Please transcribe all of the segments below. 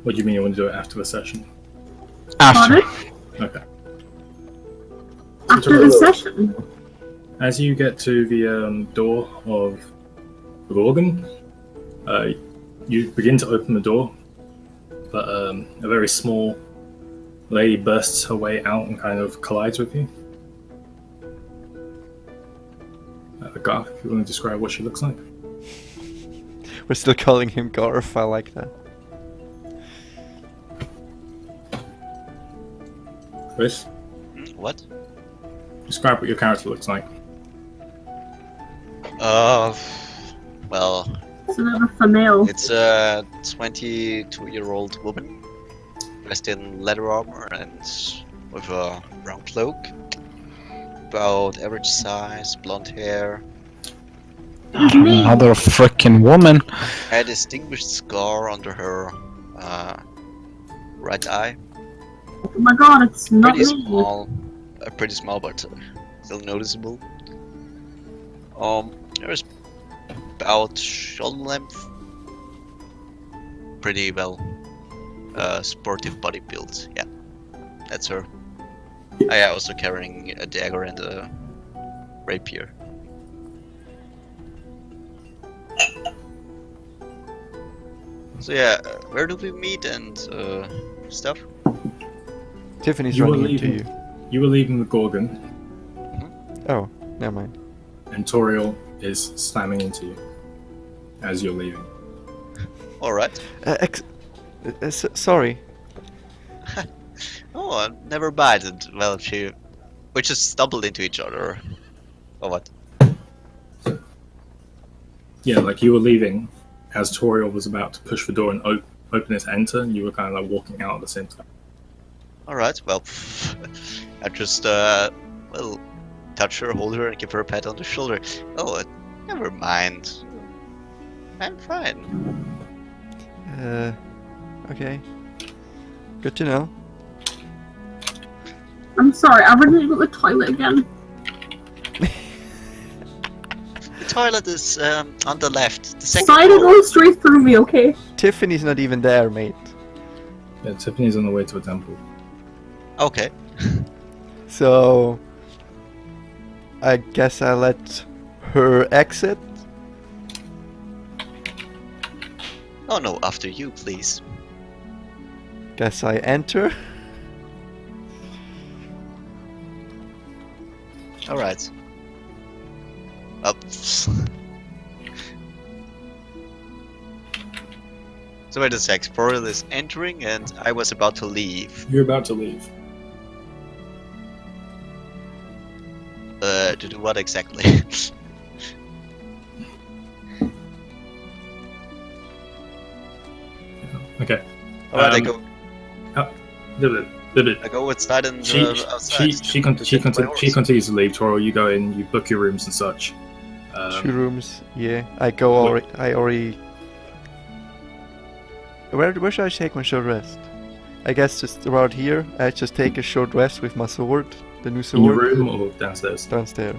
What do you mean you want to do it after the session? After. Okay. After the session. As you get to the door of the Gorgon, you begin to open the door, but a very small lady bursts her way out and kind of collides with you. Garth, if you want to describe what she looks like. We're still calling him Garth, I like that. Chris, What? describe what your character looks like. Well, It's another female. it's a 22-year-old woman dressed in leather armor and with a brown cloak. About average size, blonde hair, Me. Another freaking woman. a distinguished scar under her right eye. Oh my god, it's not Pretty me. small, pretty small, but still noticeable. There's about shoulder length. Pretty well, sportive body build. Yeah, that's her. I also carrying a dagger and a rapier. So yeah, where do we meet and stuff? Tiffany's You were running into leaving. you. You were leaving the Gorgon, Oh, never mind. and Toriel is slamming into you as you're leaving. All right. Sorry. Oh, never mind. And, well, we just stumbled into each other, or what? Yeah, like you were leaving as Toriel was about to push the door and open it to enter, and you were kind of like walking out at the same time. All right. Well, I just well, touch her, hold her, and give her a pat on the shoulder. Oh, never mind. I'm fine. Okay. Good to know. I'm sorry, I really need to go to the toilet again. The toilet is on the left. The second Decided floor. go straight through me, okay? Tiffany's not even there, mate. Yeah, Tiffany's on the way to a temple. Okay. So I guess I let her exit. Oh no, after you, please. Guess I enter. All right. Up. So wait a sec. Portal is entering, and I was about to leave. You're about to leave. To do what exactly? Okay. Alright, I go inside and outside. She continues to leave. Toriel, you go in, you book your rooms and such. 2 rooms. Yeah, I go already. I already. Where should I take my short rest? I guess just around here. I just take a short rest with my sword, the new In your sword. room or downstairs? Downstairs.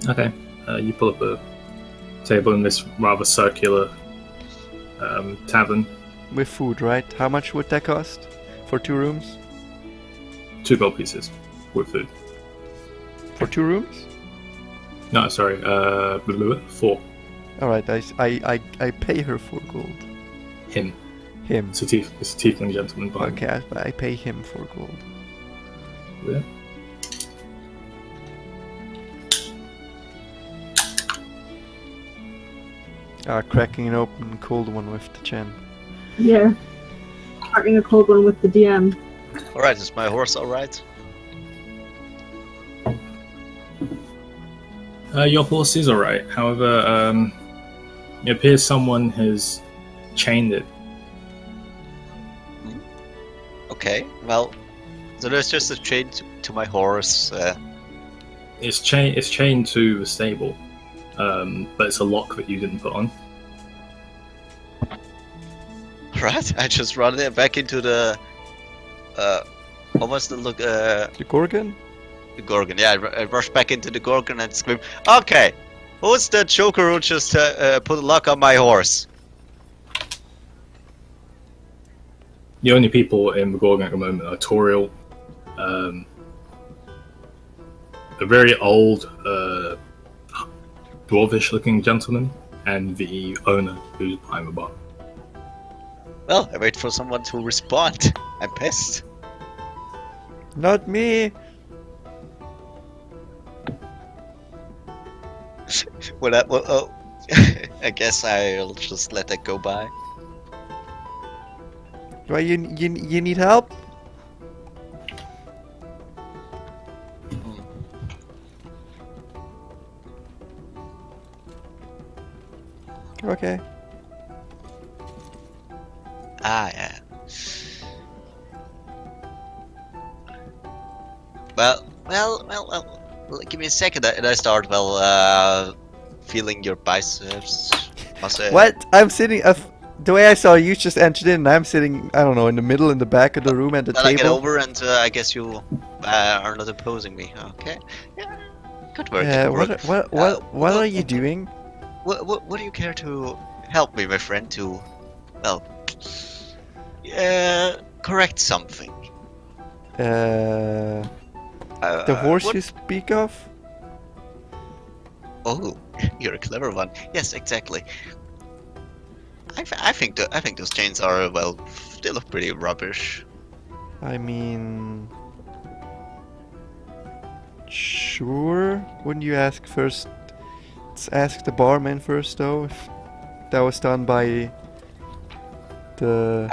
Okay. You pull up a table in this rather circular tavern. With food, right? How much would that cost for 2 rooms? 2 gold pieces with food. For 2 rooms? No, sorry. 4. All right. I pay her 4 gold. Him. Him. It's a tiefling gentleman behind. Okay, I pay him 4 gold. Yeah. Cracking an open cold one with the chin. Yeah. Cracking a cold one with the DM. Alright, is my horse alright? Your horse is alright. However, it appears someone has chained it. Okay, well, so there's just a chain to my horse. It's chained to the stable, but it's a lock that you didn't put on. Right, I just run there back into the almost look The Gorgon? the Gorgon. Yeah, I rush back into the Gorgon and scream, "Okay, who's that joker who just put a lock on my horse?" the only people in Gorgon at the moment are Toriel, a very old, dwarvish-looking gentleman, and the owner, who's behind the bar. Well, I wait for someone to respond. I'm pissed. Not me. Oh, I guess I'll just let that go by. Why you need help? Okay. Yeah. Well, give me a second and I start, feeling your biceps. What? I'm sitting. The way I saw you just entered in, and I'm sitting, I don't know, in the middle, in the back of the room at the Then I get table. over and I guess you are not opposing me. Okay. Yeah. Good work. Good work. What are you doing? What do you care to help me, my friend, to, correct something? The horse what? you speak of? Oh, you're a clever one. Yes, exactly. I think those chains are, they look pretty rubbish. I mean, sure. Wouldn't you ask first? Let's ask the barman first, though. If that was done by the.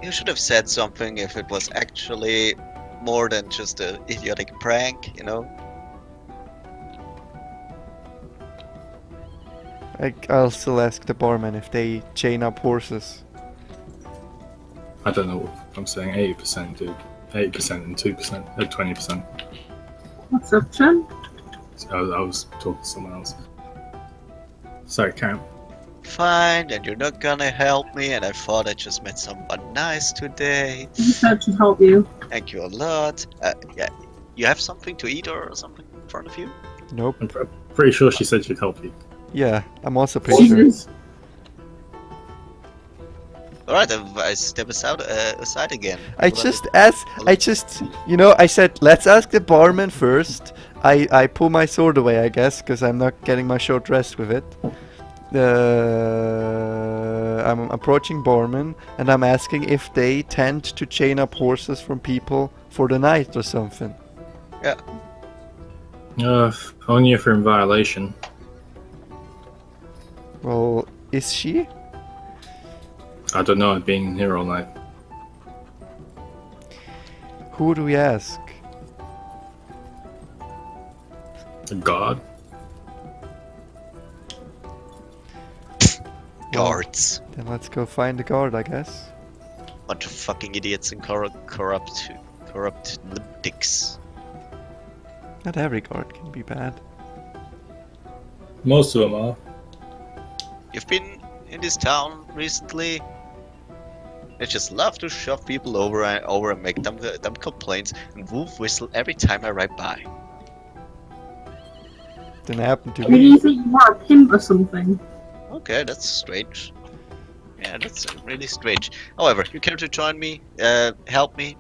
You should have said something if it was actually more than just a idiotic prank, you know? I'll still ask the barman if they chain up horses. I don't know what I'm saying. 80%, dude. 80% and 2%, 20%. What's up, Chen? So I was talking to someone else. Sorry, Karen. Fine, and you're not gonna help me, and I thought I just met someone nice today. You said to help you. Thank you a lot. Yeah, you have something to eat or something in front of you? Nope. I'm pretty sure she said she'd help you. Yeah, I'm also pretty sure. Jesus. Alright, then I step aside again. I said, let's ask the barman first. I pull my sword away, I guess, because I'm not getting my short rest with it. I'm approaching barman, and I'm asking if they tend to chain up horses from people for the night or something. Yeah. Only if you're in violation. Well, is she? I don't know, I've been here all night. Who do we ask? The god? Guards. Then let's go find the guard, I guess. Bunch of fucking idiots and corrupt dicks. Not every guard can be bad. Most of them are. You've been in this town recently? They just love to shove people over and make dumb complaints and wolf whistle every time I ride by. Didn't happen to Maybe me. you think you are a pimp or something. Okay, that's strange. Yeah, that's really strange. However, you care to join me? Help me?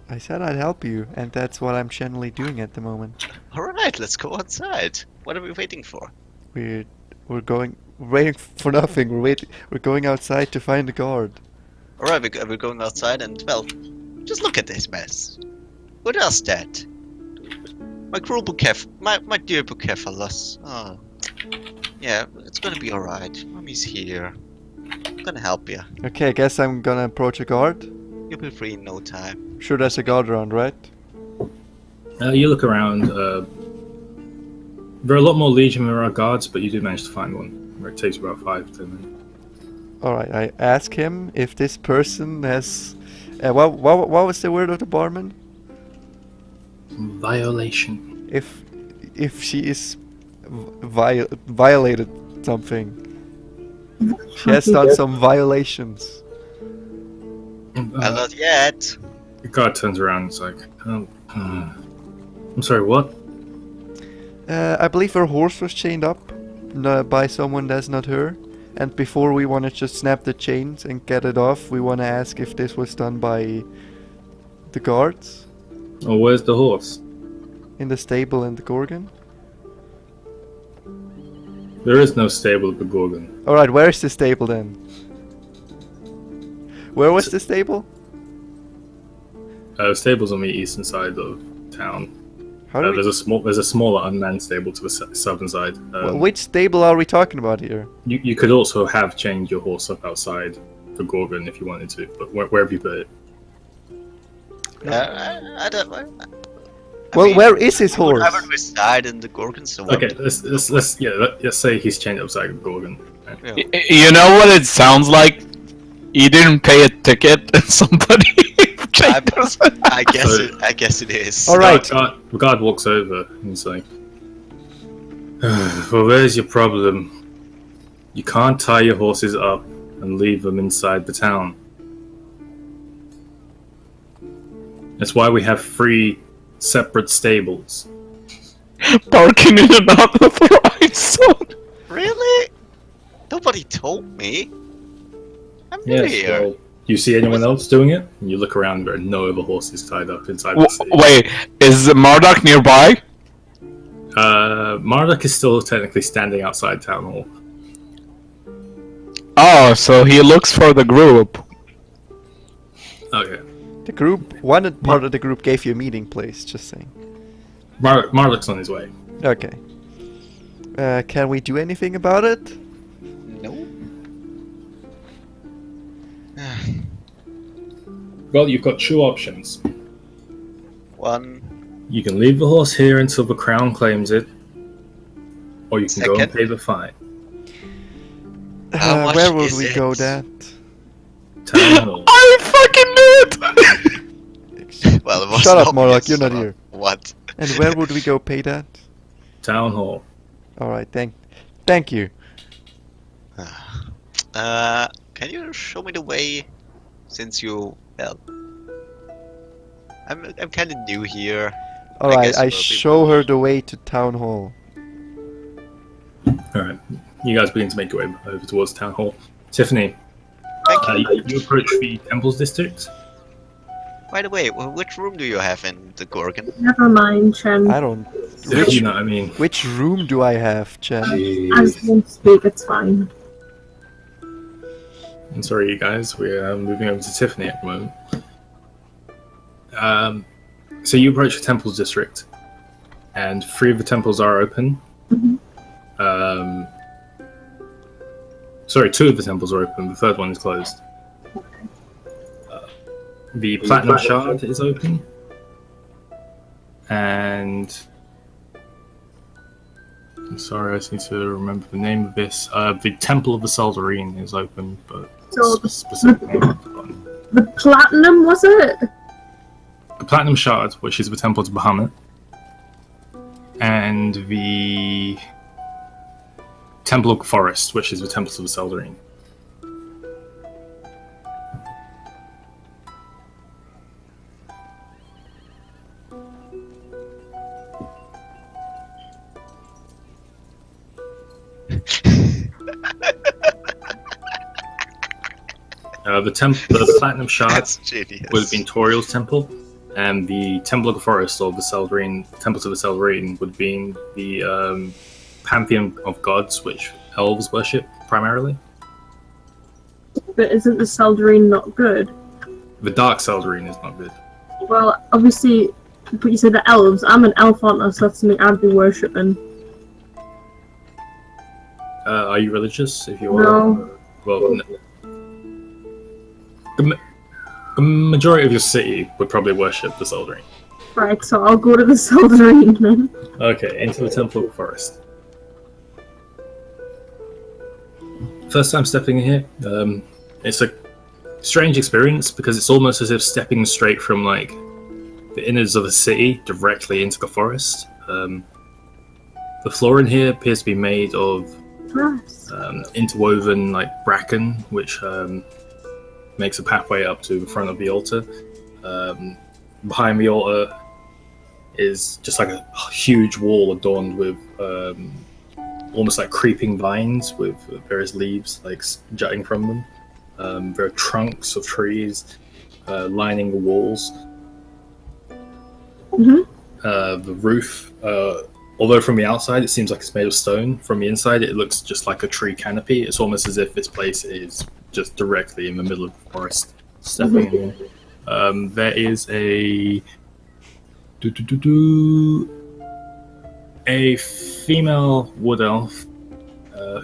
I said I'd help you, and that's what I'm generally doing at the moment. Alright, let's go outside. What are we waiting for? We're waiting for nothing. We're going outside to find the guard. Alright, we're going outside and, well, just look at this mess. What else that? My cruel bouquet, my dear bouquet fellas. Oh. Yeah, it's gonna be alright. Mommy's here. I'm gonna help you. Okay, I guess I'm gonna approach a guard. You'll be free in no time. Sure, there's a guard around, right? You look around. There are a lot more Legion than there are guards, but you do manage to find one. Where it takes about 5 to 10 minutes. Alright, I ask him if this person has... what was the word of the barman? Violation. If she is violated something. She has done some violations. Well, not yet. The guard turns around and is like, I'm sorry, what? I believe her horse was chained up by someone that's not her. And before we want to just snap the chains and get it off, we want to ask if this was done by the guards Oh, where's the horse? in the stable in the Gorgon. There is no stable at the Gorgon. Alright, where's the stable then? Where was the stable? Stable's on the eastern side of town. How do we... There's a smaller unmanned stable to the southern side. Which stable are we talking about here? You could also have chained your horse up outside the Gorgon if you wanted to, but where have you put it? I don't. Well, where is his I would horse? reside in the Gorgon, so Okay, let's say he's chained outside the Gorgon. Yeah. You know what it sounds like? You didn't pay a ticket and somebody checked us. I guess it is. All right. The guard walks over and he's like, "Well, there's your problem. You can't tie your horses up and leave them inside the town. That's why we have 3 separate stables." Parking in an unauthorized zone. Really? Nobody told me. I'm new here. Well, you see anyone else doing it? And you look around, there are no other horses tied up inside the stable. Wait, is Marduk nearby? Marduk is still technically standing outside town hall. Oh, so he looks for the group. Okay. The group, one part of the group gave you a meeting place, just saying. Marduk's on his way. Okay. Can we do anything about it? No. Well, you've got 2 options. One. You can leave the horse here until the crown claims it, or you can go and Second. pay the fine. How much Where would is we it? go that? Town hall. I fucking knew it! Well, it was Shut up, obvious, Morlock, you're not so- here. What? And where would we go pay that? Town hall. Alright, thank you. Can you show me the way? Since you, well, I'm kind of new here. Alright, guess I we'll be show her the way to town hall. Alright. You guys begin to make your way over towards town hall. Tiffany, Thank you. you approach the temples district. By the way, which room do you have in the Gorgon? Never mind, Chen. I don't... You know what I mean? Which room do I have, Chen? As you speak, it's fine. I'm sorry, you guys. We're moving over to Tiffany at the moment. So you approach the temples district, and 3 of the temples are open. Mhm. Sorry, 2 of the temples are open. The 3rd one is closed. The Platinum Shard is open, and I'm sorry, I just need to remember the name of this. The Temple of the Soldarine is open, but So specifically I've forgotten. the platinum, was it? The Platinum Shard, which is the Temple to Bahamut, and the Temple of Forest, which is the Temple to the Soldarine. The Platinum Shard That's genius. would have been Toriel's temple, and the Temple of the Forest, or the Seldarine, Temple to the Seldarine, would be the pantheon of gods, which elves worship primarily. But isn't the Seldarine not good? The Dark Seldarine is not good. Well, obviously, but you said the elves. I'm an elf, aren't I? So that's something I'd be worshipping. Are you religious? If you are, No. well, the majority of your city would probably worship the Seldarine. Right, so I'll go to the Seldarine then. Okay, into the Temple of the Forest. First time stepping in here, it's a strange experience because it's almost as if stepping straight from like the innards of a city directly into the forest. The floor in here appears to be made of Yes. interwoven like bracken, which makes a pathway up to the front of the altar. Behind the altar is just like a huge wall adorned with almost like creeping vines with various leaves like jutting from them. There are trunks of trees lining the walls. Mhm. The roof, although from the outside it seems like it's made of stone, from the inside it looks just like a tree canopy. It's almost as if this place is just directly in the middle of the forest. Stepping in. There is a female wood elf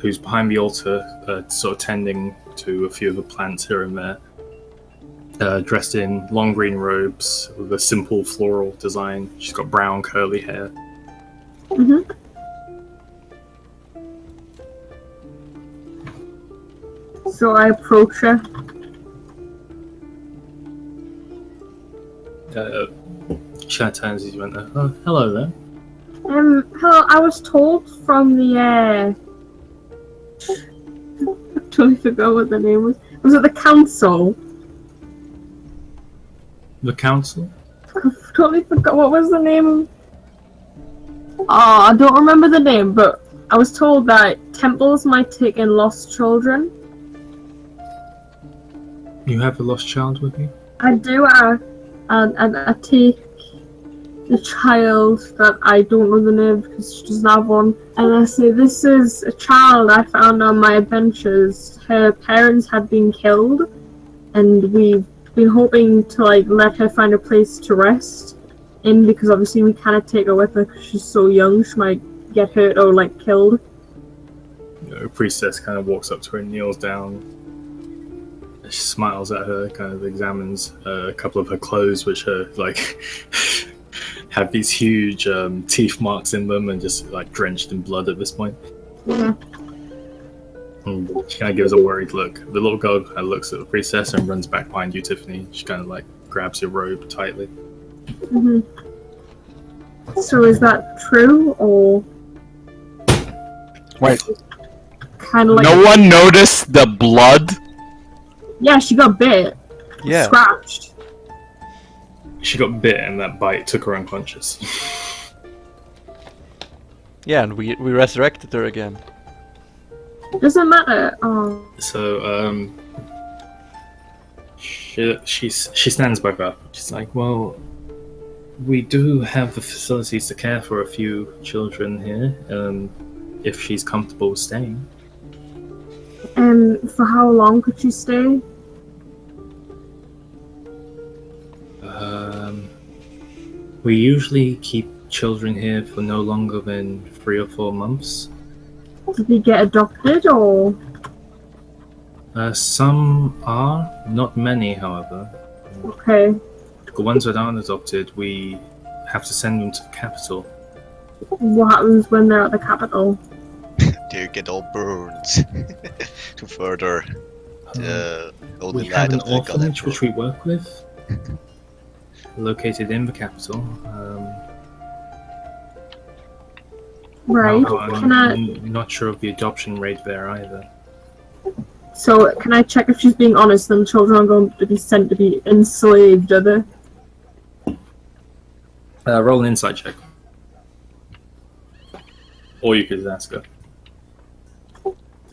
who's behind the altar, sort of tending to a few of the plants here and there. Dressed in long green robes with a simple floral design. She's got brown curly hair. Mhm. So I approach her. She kind of turns as you went there. Oh, hello there. Hello. I was told from the I totally forgot what the name was. Was it the council? The council? I totally forgot what was the name. Oh, I don't remember the name, but I was told that temples might take in lost children. You have a lost child with you? I do. I take the child that I don't know the name because she doesn't have one, and I say, "This is a child I found on my adventures. Her parents had been killed, and we've been hoping to let her find a place to rest in because obviously we cannot take her with her because she's so young. She might get hurt or killed." A priestess kind of walks up to her and kneels down. She smiles at her, kind of examines a couple of her clothes, which are have these huge teeth marks in them and just drenched in blood at this point. Yeah. And she kind of gives a worried look. The little girl kind of looks at the priestess and runs back behind you, Tiffany. She kind of grabs your robe tightly. Mhm. So is that true or Wait, kind of no one noticed the blood? Yeah, she got bit. Yeah. Scratched. She got bit and that bite took her unconscious. Yeah, and we resurrected her again. Doesn't matter. Oh. So, she stands back up. She's like, well, we do have the facilities to care for a few children here, if she's comfortable staying. For how long could she stay? We usually keep children here for no longer than 3 or 4 months. Did they get adopted or? Some are, not many, however. Okay. The ones that aren't adopted, we have to send them to the capital. What happens when they're at the capital? They get all burned to further hold We the have light an of the god orphanage emperor. which we work with, located in the capital. Right. I'm not sure of the adoption rate there either. So can I check if she's being honest? Then children are going to be sent to be enslaved, are they? Roll an insight check. Or you could ask her.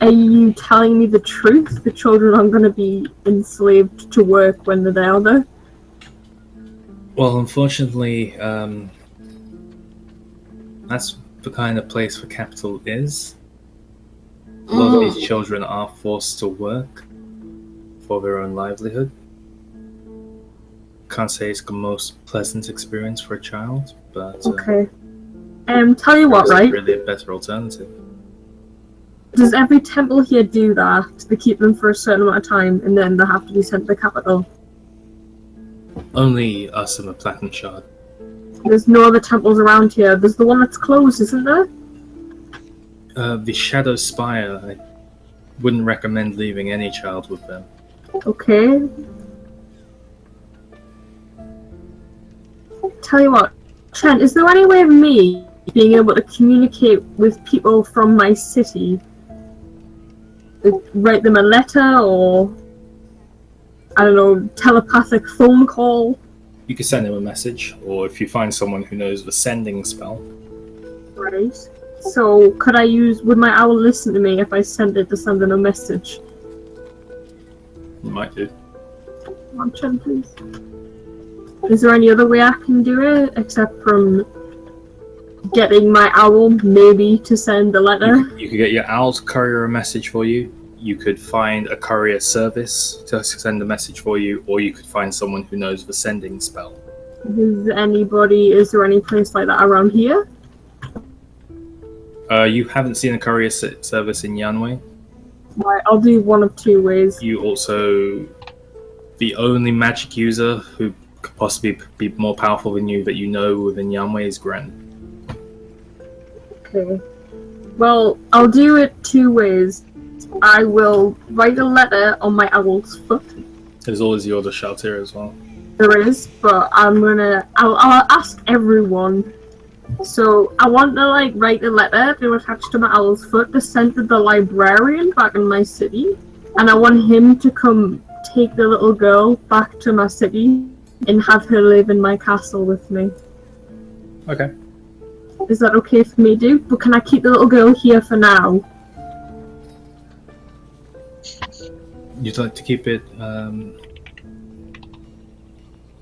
Are you telling me the truth? The children are going to be enslaved to work when they're there? Well, unfortunately, that's the kind of place the capital is. A lot of these children are forced to work for their own livelihood. Can't say it's the most pleasant experience for a child, but Okay. Tell you what, there's right? really a better alternative. Does every temple here do that? They keep them for a certain amount of time and then they have to be sent to the capital? Only us and the Platinum Shard. There's no other temples around here. There's the one that's closed, isn't there? The Shadow Spire, I wouldn't recommend leaving any child with them. Okay. Tell you what, Trent, is there any way of me being able to communicate with people from my city? Write them a letter or, I don't know, telepathic phone call? You could send him a message, or if you find someone who knows the sending spell. Right. So could would my owl listen to me if I sent it to send in a message? You might do. One chin, please. Is there any other way I can do it except from getting my owl maybe to send a letter? You could get your owl to courier a message for you. You could find a courier service to send a message for you, or you could find someone who knows the sending spell. Is there any place like that around here? You haven't seen a courier service in Yanwei. Right, I'll do one of two ways. You also... The only magic user who could possibly be more powerful than you that you know within Yanwei is Gren. Okay. Well, I'll do it two ways. I will write a letter on my owl's foot. There's always the other shelter as well. There is, but I'll ask everyone. So I want to write a letter to attach to my owl's foot to send to the librarian back in my city, and I want him to come take the little girl back to my city and have her live in my castle with me. Okay. Is that okay for me to do? But can I keep the little girl here for now? You'd like to keep it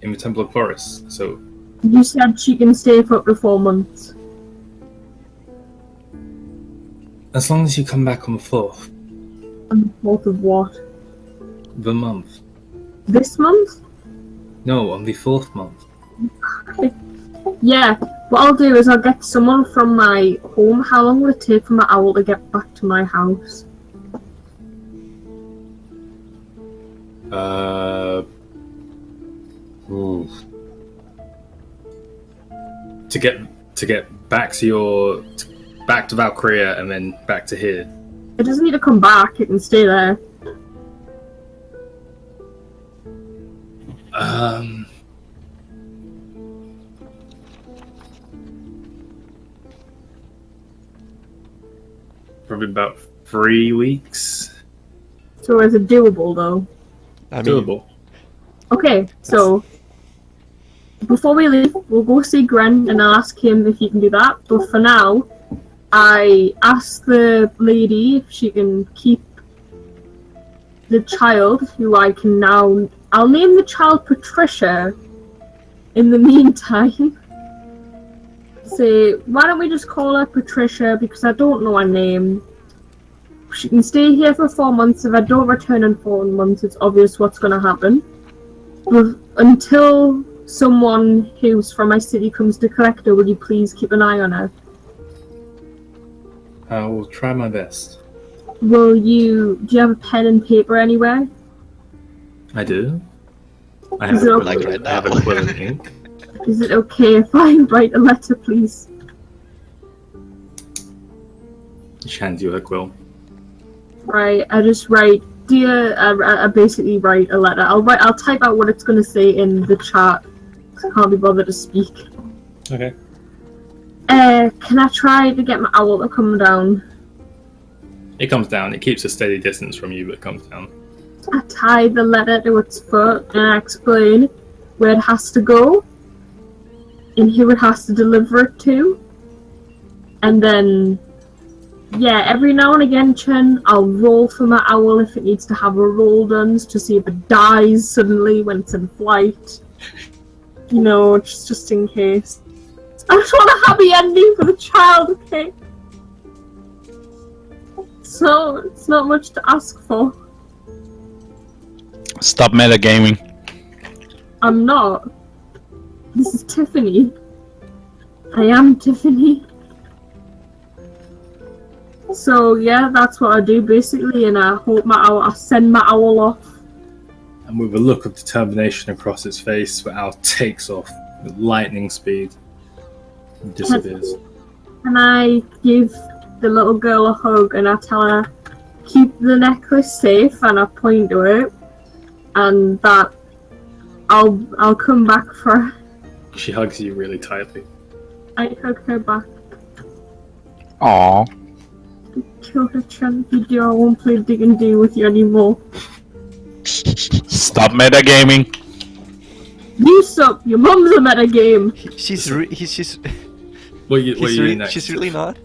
in the Temple of Forest, so... You said she can stay for up to 4 months. As long as you come back on the 4th. On the 4th of what? The month. This month? No, on the 4th month. Yeah, what I'll do is I'll get someone from my home. How long will it take for my owl to get back to my house? Ooh. To get back to back to Valkyria and then back to here. It doesn't need to come back, it can stay there. Probably about 3 weeks. So is it doable though? I mean, Doable. Okay, so before we leave, we'll go see Gren and I'll ask him if he can do that. But for now, I asked the lady if she can keep the child, who I'll name the child Patricia. In the meantime, say, why don't we just call her Patricia, because I don't know her name. She can stay here for 4 months. If I don't return in 4 months, it's obvious what's going to happen. But until someone who's from my city comes to collect her, would you please keep an eye on her? I will try my best. Do you have a pen and paper anywhere? I do. I Is have, it a Like quill, right I have a now. quill and ink. Is it okay if I write a letter, please? She hands you her quill. Right, I just write, dear, I basically write a letter. I'll type out what it's going to say in the chat, 'cause I can't be bothered to speak. Okay. Can I try to get my owl to come down? It comes down. It keeps a steady distance from you, but it comes down. I tie the letter to its foot and I explain where it has to go and who it has to deliver it to. And then, yeah, every now and again, Chen, I'll roll for my owl if it needs to have a roll done to see if it dies suddenly when it's in flight. You know, just in case. I just want a happy ending for the child, okay? So, it's not much to ask for. Stop metagaming. I'm not. This is Tiffany. I am Tiffany. So yeah, that's what I do basically, and I hope I send my owl off. And with a look of determination across its face, the owl takes off with lightning speed and disappears. And I give the little girl a hug and I tell her, keep the necklace safe, and I point to it, and that I'll come back for her. She hugs you really tightly. I hug her back. Aww. Kill her, Chen. If you do, I won't play D&D with you anymore. Stop metagaming. You suck. Your mum's a metagame. she's What are you she's next? really not.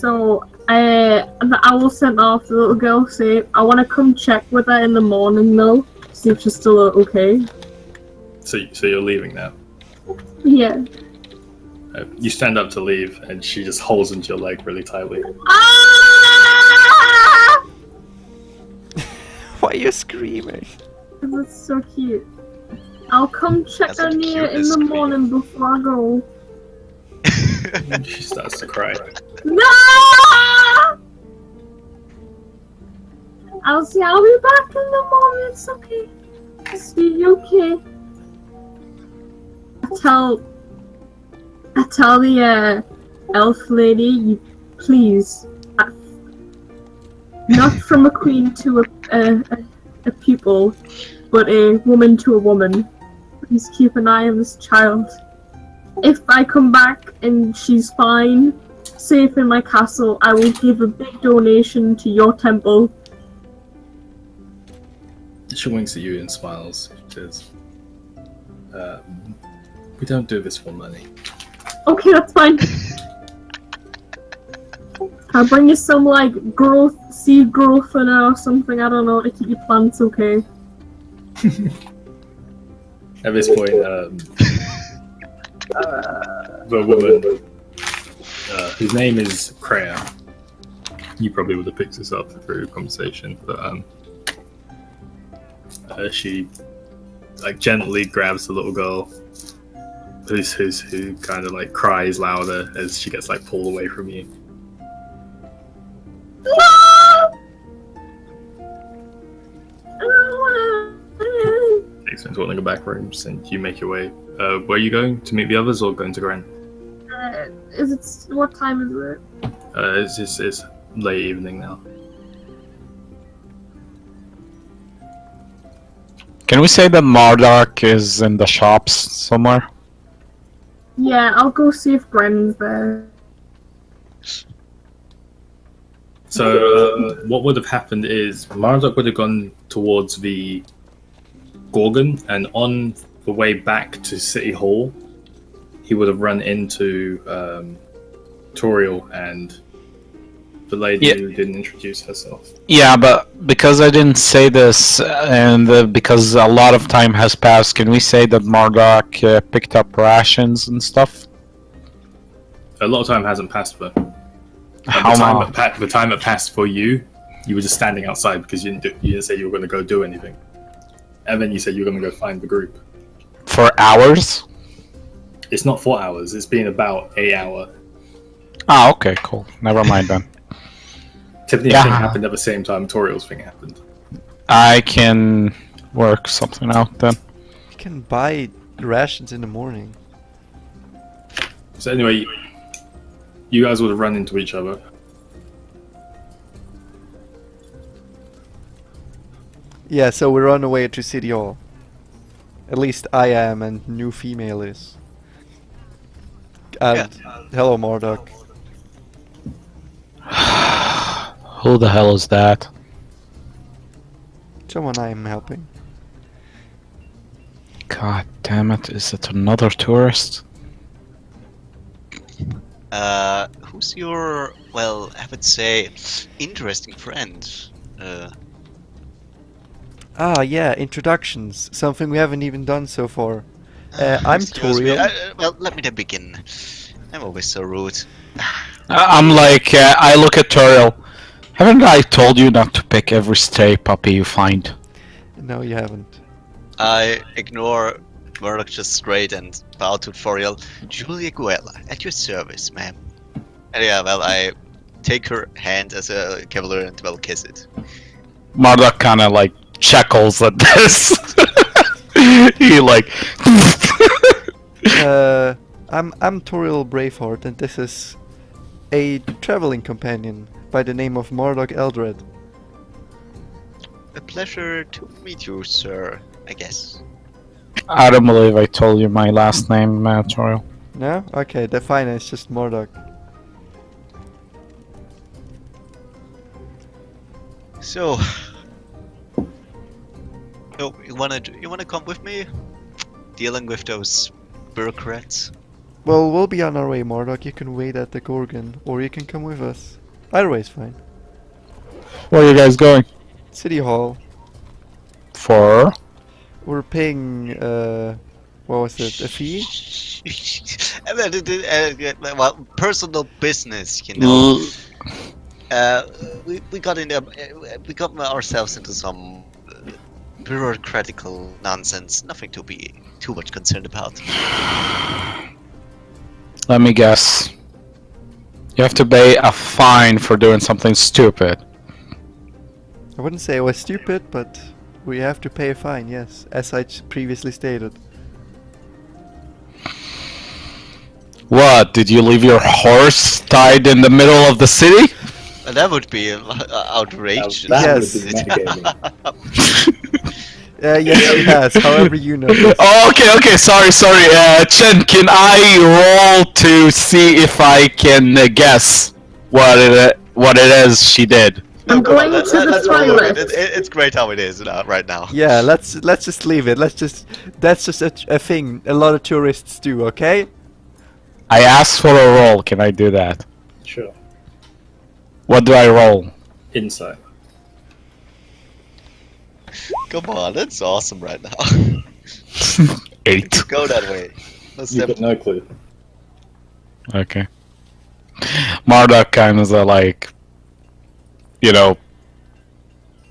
So the owl sent off the little girl say, I want to come check with her in the morning though, see if she's still okay. So you're leaving now. Yeah. You stand up to leave, and she just holds onto your leg really tightly. Ah! Why are you screaming? That's so cute. I'll come check That's the on you in cutest the scream. morning before I go. And she starts to cry. No! I'll be back in the morning. It's okay. See you okay? I tell the elf lady, you please, not from a queen to a pupil, but a woman to a woman. Please keep an eye on this child. If I come back and she's fine, safe in my castle, I will give a big donation to your temple. She winks at you and smiles. She says, "We don't do this for money." Okay, that's fine. I'll bring you some like seed growth thinner or something, I don't know, to keep your plants okay. At this point, the woman, whose name is Kreia, you probably would have picked this up through your conversation, but she like gently grabs the little girl, who kind of like cries louder as she gets like pulled away from you. Takes into one of the back rooms, and you make your way. Where are you going? To meet the others, or going to Gran? What time is it? It's late evening now. Can we say that Marduk is in the shops somewhere? Yeah, I'll go see if Gren's there. So what would have happened is Marduk would have gone towards the Gorgon, and on the way back to City Hall, he would have run into Toriel and the lady who didn't introduce herself. Yeah, but because I didn't say this, and because a lot of time has passed, can we say that Marduk picked up rations and stuff? A lot of time hasn't passed for. How long? The time that passed for you, you were just standing outside because you didn't say you were going to go do anything, and then you said you were going to go find the group. For hours? It's not 4 hours. It's been about an hour. Ah, okay, cool. Never mind then. Tiffany's thing happened at the same time Toriel's thing happened. I can work something out then. You can buy rations in the morning. So anyway, you guys would have run into each other. Yeah, so we're on the way to City Hall. At least I am, and new female is. And hello, Marduk. Who the hell is that? Someone I am helping. God damn it, is it another tourist? Who's your, well, I would say, interesting friend? Ah, yeah, introductions. Something we haven't even done so far. I'm Excuse me. Toriel. Well, let me then begin. I'm always so rude. I'm like, I look at Toriel. Haven't I told you not to pick every stray puppy you find? No, you haven't. I ignore Murdoch just straight and bow to Toriel. Julia Guella, at your service, ma'am. And yeah, well, I take her hand as a cavalier and well kiss it. Marduk kinda like chuckles at this. He like... I'm Toriel Braveheart, and this is a traveling companion by the name of Marduk Eldred. A pleasure to meet you, sir, I guess. I don't believe I told you my last name, Toriel. No? Okay, then fine, it's just Marduk. So, you wanna come with me? Dealing with those bureaucrats? Well, we'll be on our way, Marduk. You can wait at the Gorgon, or you can come with us. Either way is fine. Where are you guys going? City Hall. For? We're paying, what was it, a fee? And then well, personal business, you know. We got in there, we got ourselves into some bureaucratical nonsense. Nothing to be too much concerned about. Let me guess. You have to pay a fine for doing something stupid. I wouldn't say it was stupid, but we have to pay a fine, yes, as I previously stated. What? Did you leave your horse tied in the middle of the city? And that would be outrageous. That Yes. would be metagaming. Yes, he has, however you know this. Oh, okay, sorry. Chen, can I roll to see if I can guess what it is she did? No, I'm come on, going to the let's roll over toilet. it. It's great how it is right now. Yeah, let's just leave it. That's just a thing a lot of tourists do, okay? I asked for a roll. Can I do that? Sure. What do I roll? Insight. Come on, that's awesome right now. 8. Go that way. Let's You've got no clue. Okay. Marduk kind of like,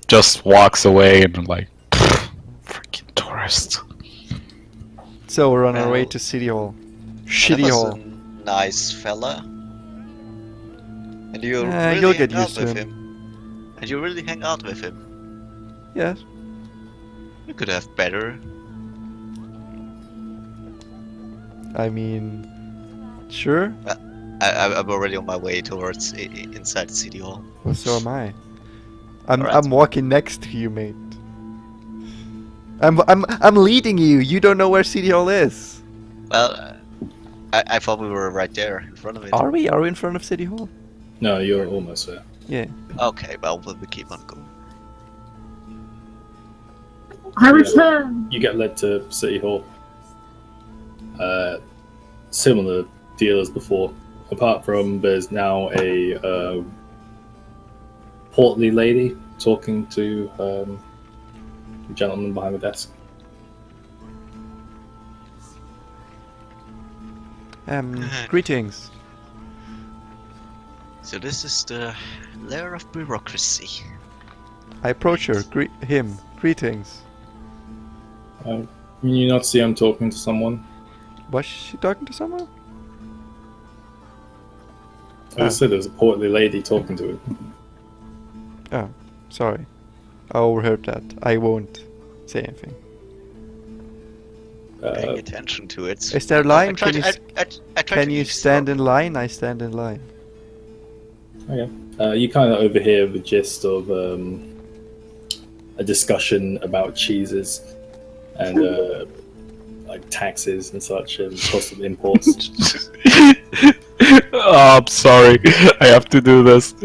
just walks away and like, freaking tourist. So we're on our way Well, to City Hall. That Shitty was Hall. a nice fella. And you You'll really get hang out used to with him. him. And you really hang out with him. Yes. You could have better. I mean, sure. I'm already on my way towards inside the city hall. Well, so am I. I'm Alright. walking next to you, mate. I'm leading you. You don't know where City Hall is. Well, I thought we were right there in front of it. Are we? Are we in front of City Hall? No, you're almost there. Yeah. Okay, well, we'll keep on going. I return. You get led to City Hall. Similar deal as before, apart from there's now a portly lady talking to the gentleman behind the desk. Greetings. So this is the lair of bureaucracy. I approach her. Him. Greetings. You not see I'm talking to someone? Was she talking to someone? I said there was a portly lady talking to him. Oh, sorry. I overheard that. I won't say anything. Paying attention to it. Is there a I line? tried Can you, to- I tried can to you eavesdrop. stand in line? I stand in line. Okay. You kind of overhear the gist of a discussion about cheeses and like taxes and such and cost of imports. Oh, I'm sorry. I have to do this.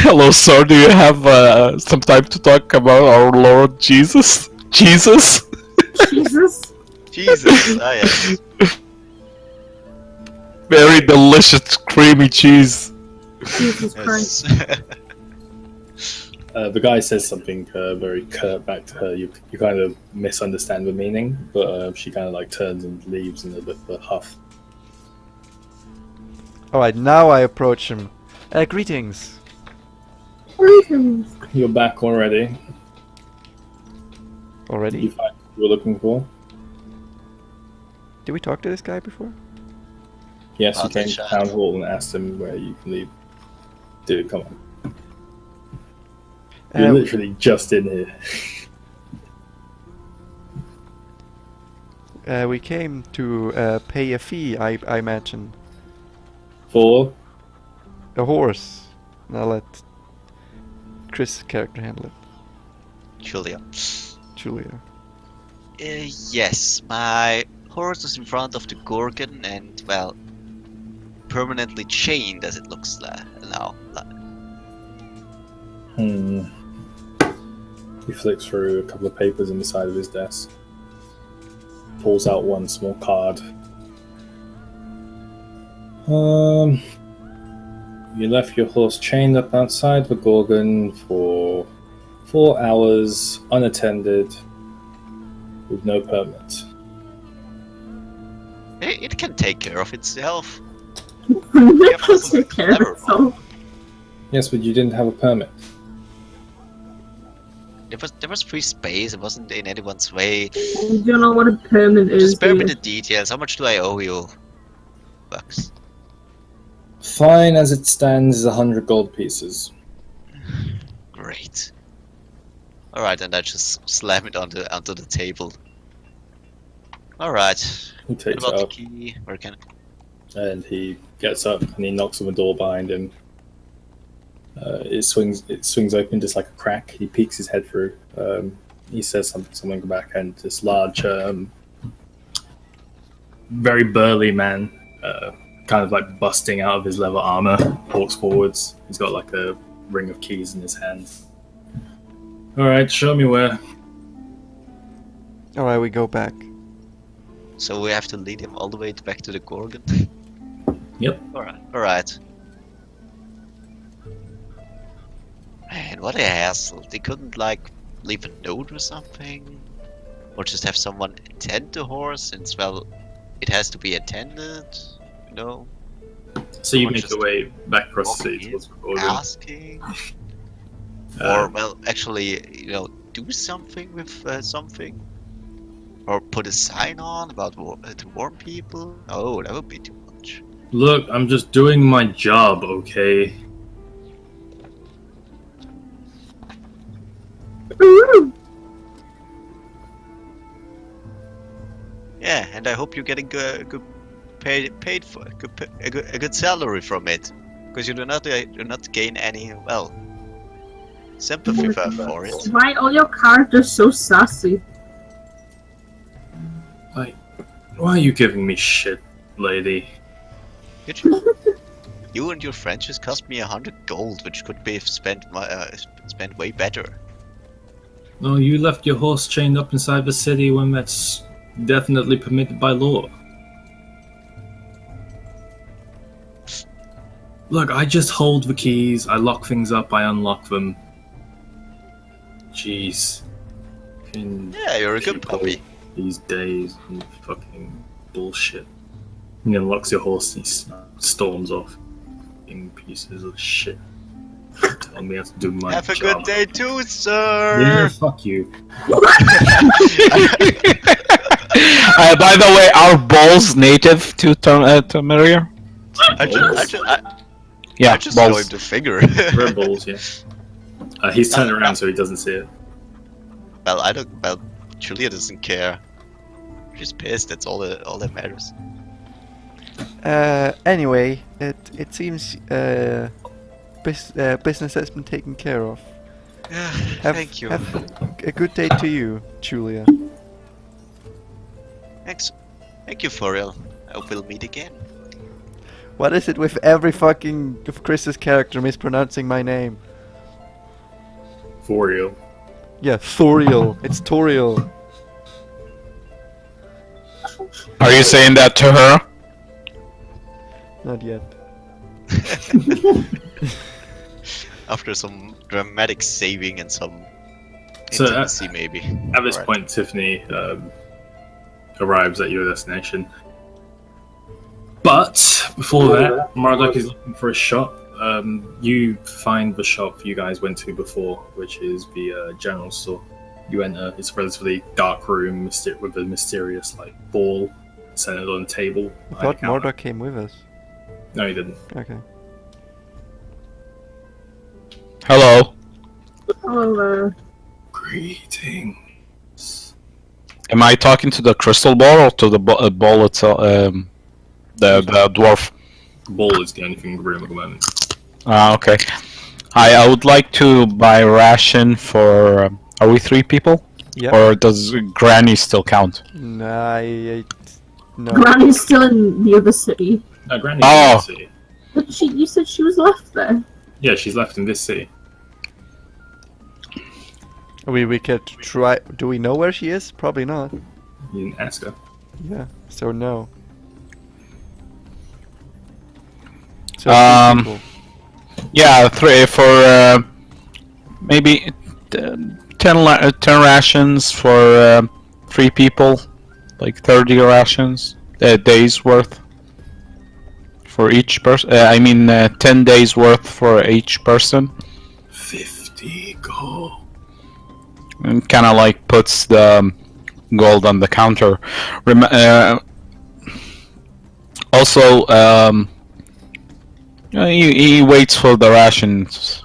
Hello, sir. Do you have some time to talk about our Lord Jesus? Jesus? Jesus. Jesus, ah yes. Very delicious, creamy cheese. Jesus Christ. Yes. The guy says something very curt back to her. You kind of misunderstand the meaning, but she kind of like turns and leaves in a bit of a huff. Alright, now I approach him. Greetings. Greetings. You're back already. You Already? find what you were looking for? Did we talk to this guy before? Yes, you Partly came to shy. town hall and asked him where you can leave. Dude, come on. You're literally just in here. We came to pay a fee, I imagine. For? A horse. And I'll let Chris' character handle it. Julia. Julia. Yes, my horse is in front of the Gorgon and, well, permanently chained as it looks now. He flicks through a couple of papers in the side of his desk. Pulls out one small card. You left your horse chained up outside the Gorgon for 4 hours, unattended, with no permit. It can take care of itself. It can wasn't take care of clever. itself. Yes, but you didn't have a permit. There was free space. It wasn't in anyone's way. You don't know what a permit is. Just spare do me you? the details. How much do I owe you? Bucks. Fine as it stands is 100 gold pieces. Great. All right, and I just slam it onto the table. All right. He What takes it about the up key? Where can? and he gets up and he knocks on the door behind him. It swings open just like a crack. He peeks his head through. He says something back, and this large, very burly man, kind of like busting out of his leather armor, walks forwards. He's got like a ring of keys in his hand. All right, show me where. Alright, we go back. So we have to lead him all the way back to the Gorgon. Yep. All right. All right. Man, what a hassle. They couldn't, like, leave a note or something? Or just have someone attend the horse, since, well, it has to be attended, you know? So you Or make just your way back across the walk city in, towards the Gorgon. Asking? Or, well, actually, you know, do something with something? Or put a sign on about to warn people? Oh, that would be too much. Look, I'm just doing my job, okay? Ooh. Yeah, and I hope you get a good paid for a good salary from it, because you do not gain any sympathy for it. Why are all your characters so sassy? Why are you giving me shit, lady? You and your friends just cost me 100 gold, which could be spent spent way better. Well, you left your horse chained up inside the city when that's definitely permitted by law. Look, I just hold the keys, I lock things up, I unlock them. Jeez. Yeah, you're a good People puppy. These days, and fucking bullshit. And he unlocks your horse and he storms off. Fucking pieces of shit. Telling me how to do my Have a job. good day too, sir. Yeah, fuck you. By the way, are balls native to Trymira? Yeah, I just show him balls. the figure. Red balls, yeah. He's turned around so he doesn't see it. Well, I don't. Well, Julia doesn't care. She's pissed. That's all that matters. Anyway, it seems business has been taken care of. Thank you. Have a good day to you, Julia. Thanks. Thank you, Foriel. I hope we'll meet again. What is it with every fucking of Chris's character mispronouncing my name? For real. Yeah, Thoriel. It's Toriel. Are you saying that to her? Not yet. After some dramatic saving and some So, intimacy, maybe. At this Alright. point, Tiffany arrives at your destination. But before that, Marduk is looking for a shop. You find the shop you guys went to before, which is the general store. You enter. It's a relatively dark room with a mysterious ball centered on a table. I behind thought a counter. Mordor came with us. No, he didn't. Okay. Hello. Hello. Greetings. Am I talking to the crystal ball or to the ball itself? The dwarf. The ball is the only thing in the room at the moment. Okay. Hi, I would like to buy ration for. Are we 3 people? Yep. Or does Granny still count? No. Granny's still in the other city. Granny's Oh. in this city. But you said she was left there. Yeah, she's left in this city. We could try. Do we know where she is? Probably not. You didn't ask her. Yeah. So no. So 3 people. Yeah, three for maybe 10 rations for 3 people, like 30 rations, days worth for each person. I mean, 10 days worth for each person. 50 gold. And kind of like puts the gold on the counter. Also, he waits for the rations.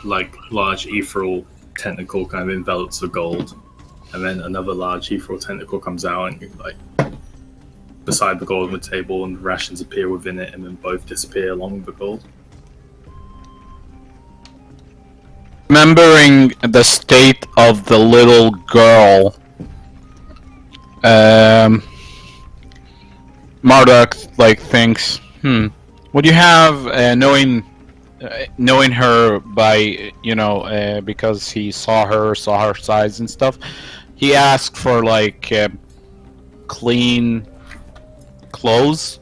Like large ethereal tentacle kind of envelops the gold, and then another large ethereal tentacle comes out and like beside the gold on the table, and the rations appear within it, and then both disappear along with the gold. Remembering the state of the little girl, Marduk like thinks, would you have knowing her by because he saw her size and stuff, he asked for like clean clothes.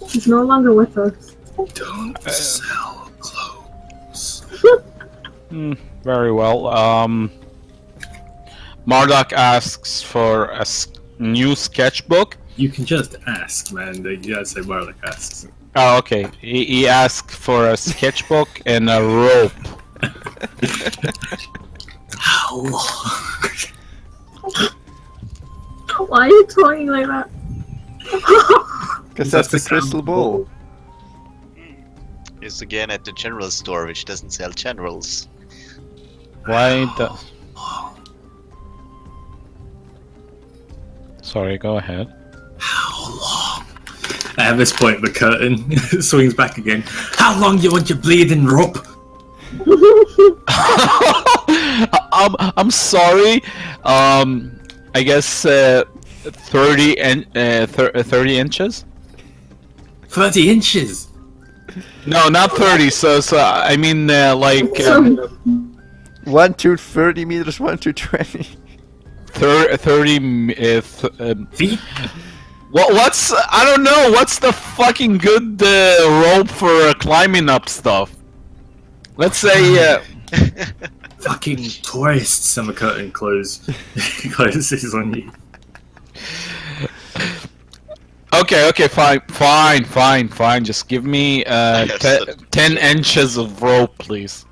She's no longer with us. Don't sell clothes. Very well. Marduk asks for a new sketchbook. You can just ask, man. You gotta say Marley asks. Oh, okay. He asked for a sketchbook and a rope. How long? Why are you talking like that? Because that's the crystal ball. It's again at the general store, which doesn't sell generals. Why the... Sorry, go ahead. How long? At this point, the curtain swings back again. How long you want your bleeding rope? I'm sorry. I guess 30 inches. 30 inches. No, not 30. So I mean like 1 to 30 meters, 1 to 20. 30 Feet? What's I don't know. What's the fucking good rope for climbing up stuff? Let's say Fucking tourists, and the curtain closes on you. Okay, fine. Just give me 10 inches of rope, please.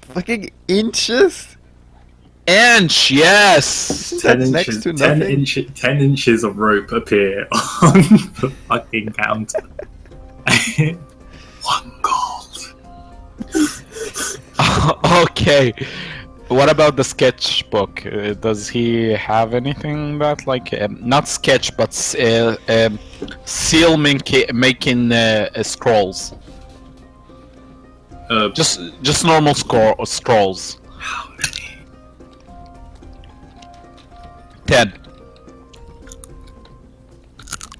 Fucking inches? Inch, yes. Isn't that next to nothing? 10 inches of rope appear on the fucking counter. 1 gold. Okay. What about the sketchbook? Does he have anything that like not sketch but seal making scrolls? Just normal scrolls. How many?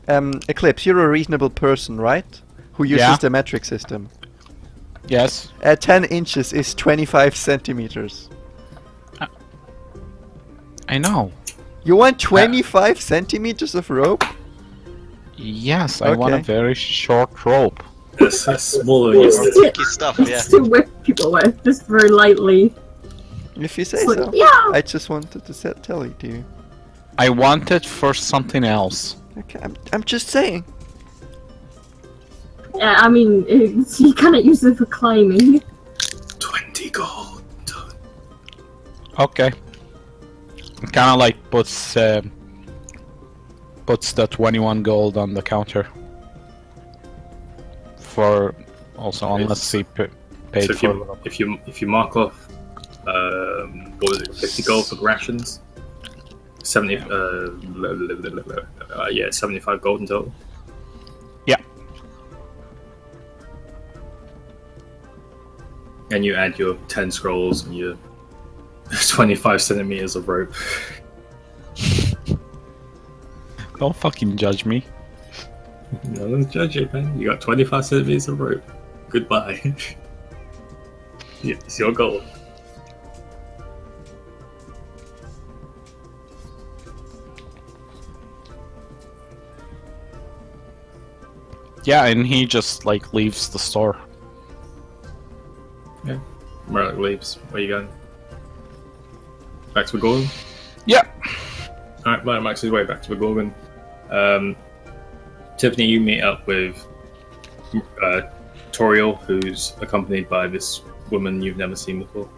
10. Eclipse, you're a reasonable person, right? Who uses Yeah. the metric system. Yes. 10 inches is 25 centimeters. I know. You want 25 centimeters of rope? Yes, I want a Okay. very short rope. That's smaller than you said. Tricky stuff, yeah. It's to whip people with, just very lightly. If you say It's like, so. yeah! I just wanted to tell it to you. I want it for something else. Okay, I'm just saying. Yeah, I mean, you cannot use it for climbing. 20 gold. Okay. Kind of like puts the 21 gold on the counter. For also unless he paid So for. if you mark off, what was it, 50 gold for rations? 70, 75 gold in total. Yeah. And you add your 10 scrolls and your 25 centimeters of rope. Don't fucking judge me. No one's judging, man. You got 25 centimeters of rope. Goodbye. Yeah, it's your goal. Yeah, and he just like leaves the store. Murdoch leaves. Where you going? Back to the Gorgon? Yeah. Alright, Murdoch makes his way back to the Gorgon. Tiffany, you meet up with Toriel, who's accompanied by this woman you've never seen before.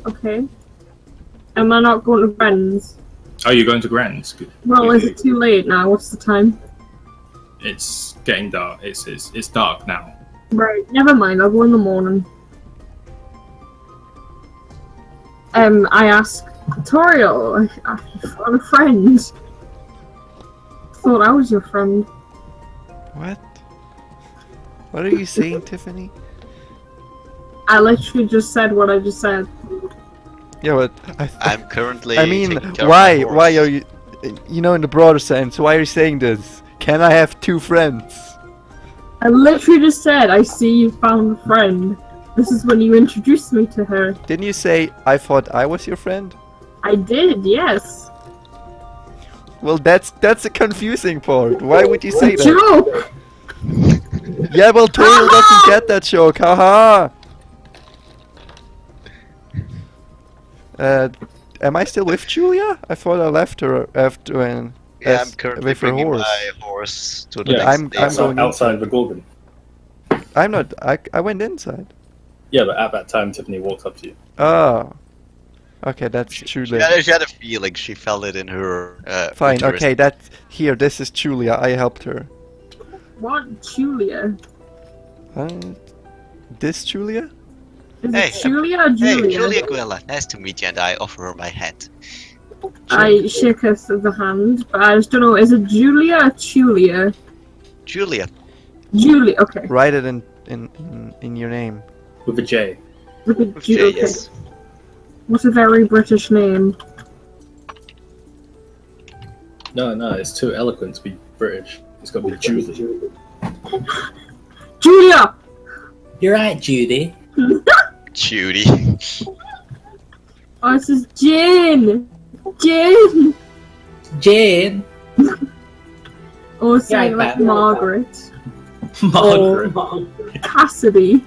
Okay. Am I not going to friends? Oh, you're going to Grand's? Well, is it too late now? What's the time? It's getting dark. It's dark now. Right, never mind. I'll go in the morning. I ask Toriel, I found a friend. Thought I was your friend. What? What are you saying, Tiffany? I literally just said what I just said. Yeah, but I'm currently. I mean, taking care of why? my horse. Why are you? You know, in the broader sense, why are you saying this? Can I have 2 friends? I literally just said, I see you found a friend. This is when you introduced me to her. Didn't you say I thought I was your friend? I did, yes. Well, that's a confusing part. Why would you say that? Joke! Yeah, well, Toriel doesn't get that joke. Haha. Am I still with Julia? I thought I left her after when. Yeah, I'm currently with her bringing horse. my horse to the Yeah, next I'm stable. going outside the Gorgon. I'm not. I went inside. Yeah, but at that time, Tiffany walks up to you. Oh. Okay, that's true. She had a feeling. She felt it in her. Fine. uterus. Okay, that's here. This is Julia. I helped her. What, Julia? This Julia? Is Hey, it Julia or Hey, Julia? Julia Guella. Nice to meet you, and I offer her my hand. I shake her the hand, but I just don't know, is it Julia or Julia? Julia. Julia, okay. Write it in your name. With a J. With a With Ju- J, okay. yes. What's a very British name? No, it's too eloquent to be British. It's got to be Julie. Julia! You're right, Judy. Judy. Oh, this is Jane! Jane! Jane. Or say Yeah, like that- Margaret. Margaret. Cassidy.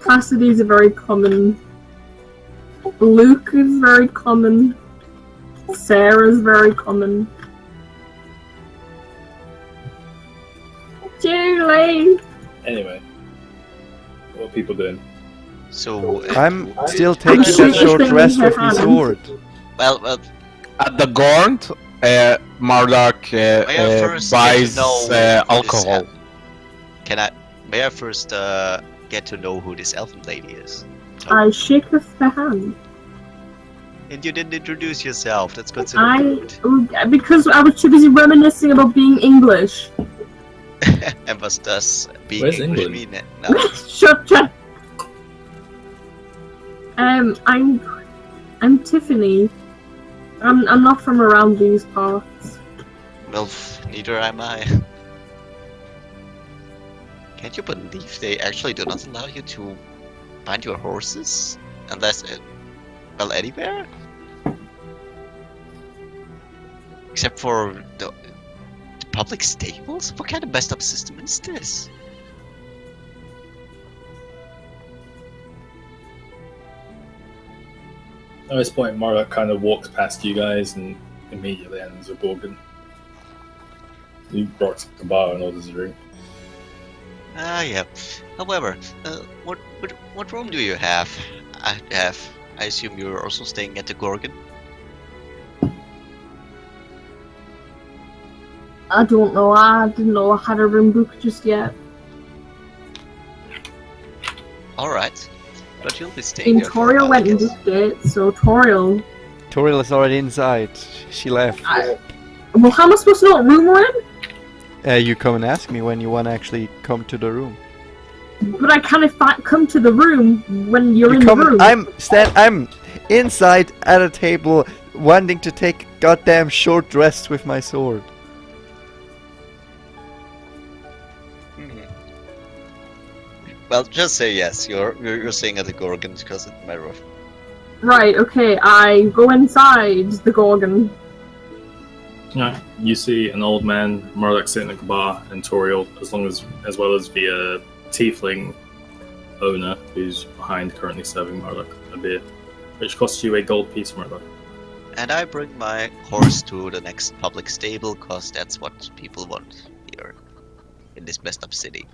Cassidy's a very common. Luke is very common. Sarah's very common. Julie! Anyway, what are people doing? So, I'm still taking sure that short it's rest in with her my hand. sword. well, At the Gorn, Murdoch may I first buys get to know who this alcohol. May I first get to know who this elfin lady is? I shake her hand. And you didn't introduce yourself. That's considered Because I was too busy reminiscing about being English. good. And was thus being Where's English England? mean? No. Shut up. I'm Tiffany. I'm not from around these parts. Well, neither am I. Can't you believe they actually do not allow you to find your horses? Unless, well, anywhere? Except for the public stables? What kind of messed up system is this? At this point, Murdoch kind of walks past you guys and immediately enters a Gorgon. He walks to the bar and orders a drink. Ah, yeah. However, what room do you have? I assume you're also staying at the Gorgon? I don't know. I didn't know I had a room booked just yet. Alright. But you'll be staying And there for a Toriel while, went I and guess. booked it, so Toriel. Toriel is already inside. She left. Well, how am I supposed to know what room we're in? You come and ask me when you want to actually come to the room. But I can't come to the room when you're in You come, the room. I'm inside at a table wanting to take goddamn short rest with my sword. Mhm. Well, just say yes. You're staying at the Gorgon because it's my roof. Right, okay, I go inside the Gorgon. You see an old man, Murdoch sitting at the bar, and Toriel, as well as the tiefling owner who's behind, currently serving Murdoch a beer, which costs you a gold piece, Murdoch. And I bring my horse to the next public stable, cause that's what people want here in this messed up city.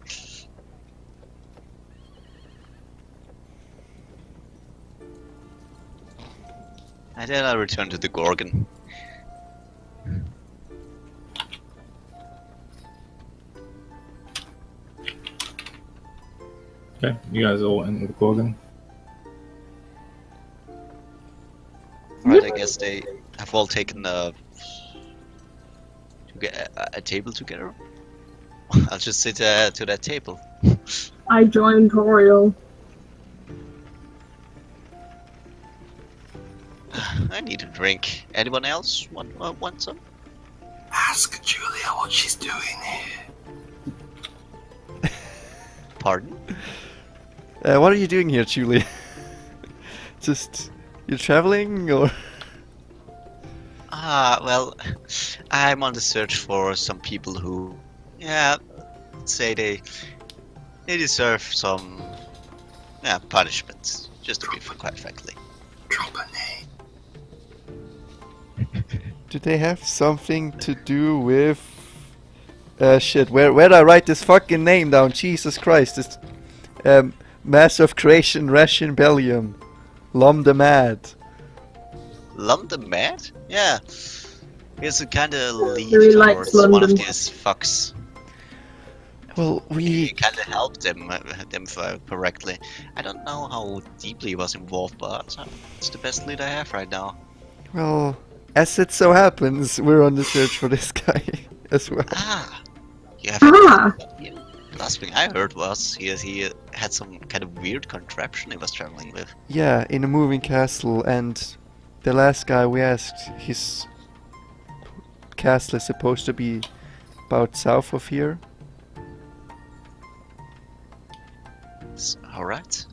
And then I return to the Gorgon. Okay, you guys all enter the Gorgon. Alright, I guess they have all taken a table together. I'll just sit to that table. I joined Toriel. I need a drink. Anyone else want some? Ask Julia what she's doing here. Pardon? What are you doing here, Julie? Just... you're traveling, or...? Well, I'm on the search for some people who, let's say they deserve some, punishment, just to be quite frankly. Drop a name. Do they have something to do with... shit, where'd I write this fucking name down? Jesus Christ, it's... Master of Creation, Ration Bellium. Lom the Mad. Lom the Mad? Yeah. He's a kinda lead He likes towards one of London. these fucks. Well, He we... kinda helped them correctly. I don't know how deeply he was involved, but it's the best lead I have right now. Well, as it so happens, we're on the search for this guy as well. You have Ah! last thing I heard was he had some kind of weird contraption he was traveling with. Yeah, in a moving castle, and the last guy we asked, his castle is supposed to be about south of here. Alright.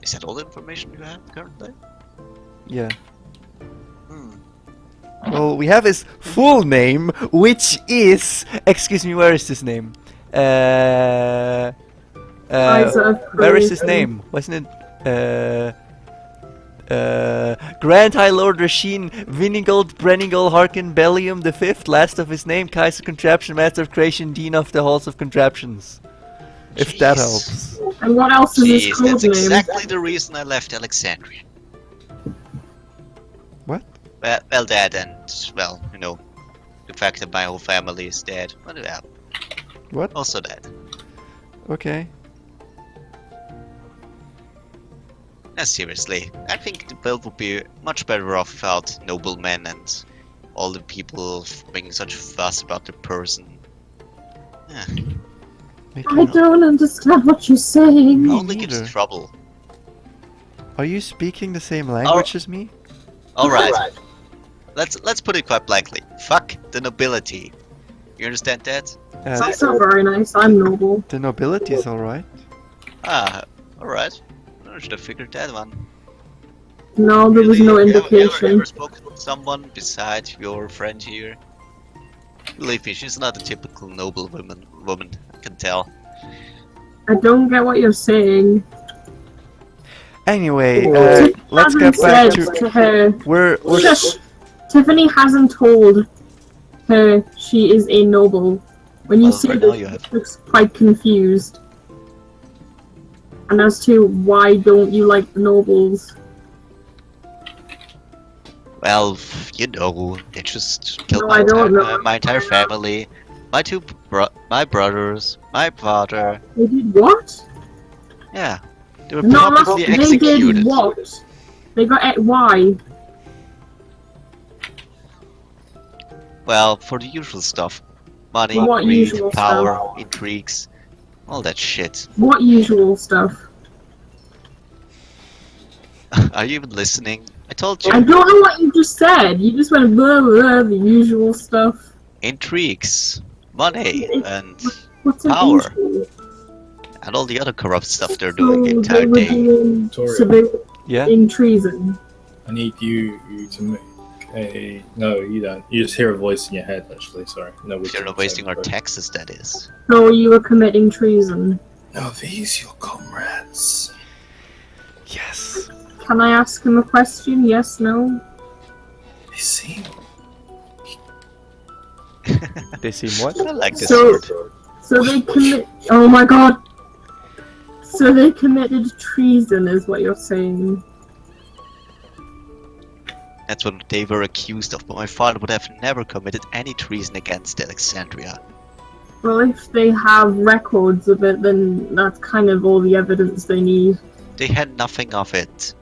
Is that all the information you have currently? Yeah. Hmm. Well, we have his full name, which is... excuse me, where is his name? Where is his name? Wasn't it... Grand High Lord Rasheen Vinigold Brennigal Harkin Bellium the Fifth, last of his name, Kaiser Contraption, Master of Creation, Dean of the Halls of Contraptions. If that Jeez. helps. And what else is his Jeez, code that's name? exactly the reason I left Alexandria. What? Well, that and, well, you know, the fact that my whole family is dead. Well, yeah, What? also that. Okay. Seriously, I think the world would be much better off without noblemen and all the people making such a fuss about their person. Yeah, Me I too. don't understand what you're saying. only gives neither. trouble. Are you speaking the same language as me? Alright, let's put it quite blankly. Fuck the nobility. You understand that? That's not very nice. I'm noble. The nobility is alright. Alright. I should have figured that one. No, there was no Really? You indication. ever spoken with someone besides your friend here? Believe me, she's not a typical noble woman, I can tell. I don't get what you're saying. Anyway, Tiffany let's hasn't get back said to... her. We're Shush! Tiffany hasn't told her she is a noble. When you Well, say right now this, you have. she looks quite confused. And as to why don't you like the nobles? Well, you know, they just killed No, my I don't entire, know. my entire family, my brothers, my father. They did what? Yeah, they were No, publicly they executed. did what? They got why? Well, for the usual stuff. Money, What greed, usual power, stuff? intrigues, all that shit. What usual stuff? Are you even listening? I told you. I don't know what you just said. You just went blah blah, the usual stuff. Intrigues, money, and What's an Power. usual? and all the other corrupt stuff they're doing the So entire they were day. doing Toriel. so they were Yeah? in treason. I need you to make a... No, you don't. You just hear a voice in your head, actually. Sorry. No, If you're not wasting our taxes, that is. So you were committing treason. Are these your comrades? Yes. Can I ask him a question? Yes, no? They seem... They seem what? I like this So- sword. So they commit. Oh my god! So they committed treason, is what you're saying. That's what they were accused of, but my father would have never committed any treason against Alexandria. Well, if they have records of it, then that's kind of all the evidence they need. They had nothing of it.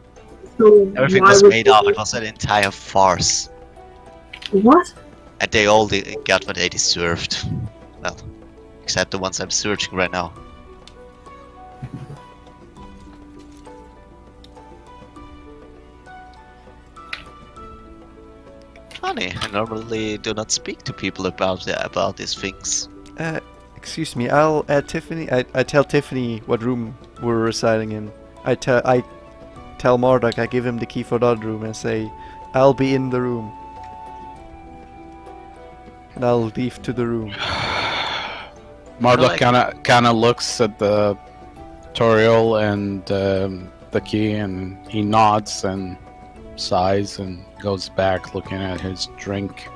So Everything why was would made they- up. It was an entire farce. What? And they all got what they deserved. Well, except the ones I'm searching right now. Funny, I normally do not speak to people about these things. Excuse me. I'll Tiffany. I tell Tiffany what room we're residing in. I tell Marduk. I give him the key for that room and say, "I'll be in the room." And I'll leave to the room. Marduk like- kinda looks at the tutorial and the key, and he nods and sighs and goes back looking at his drink.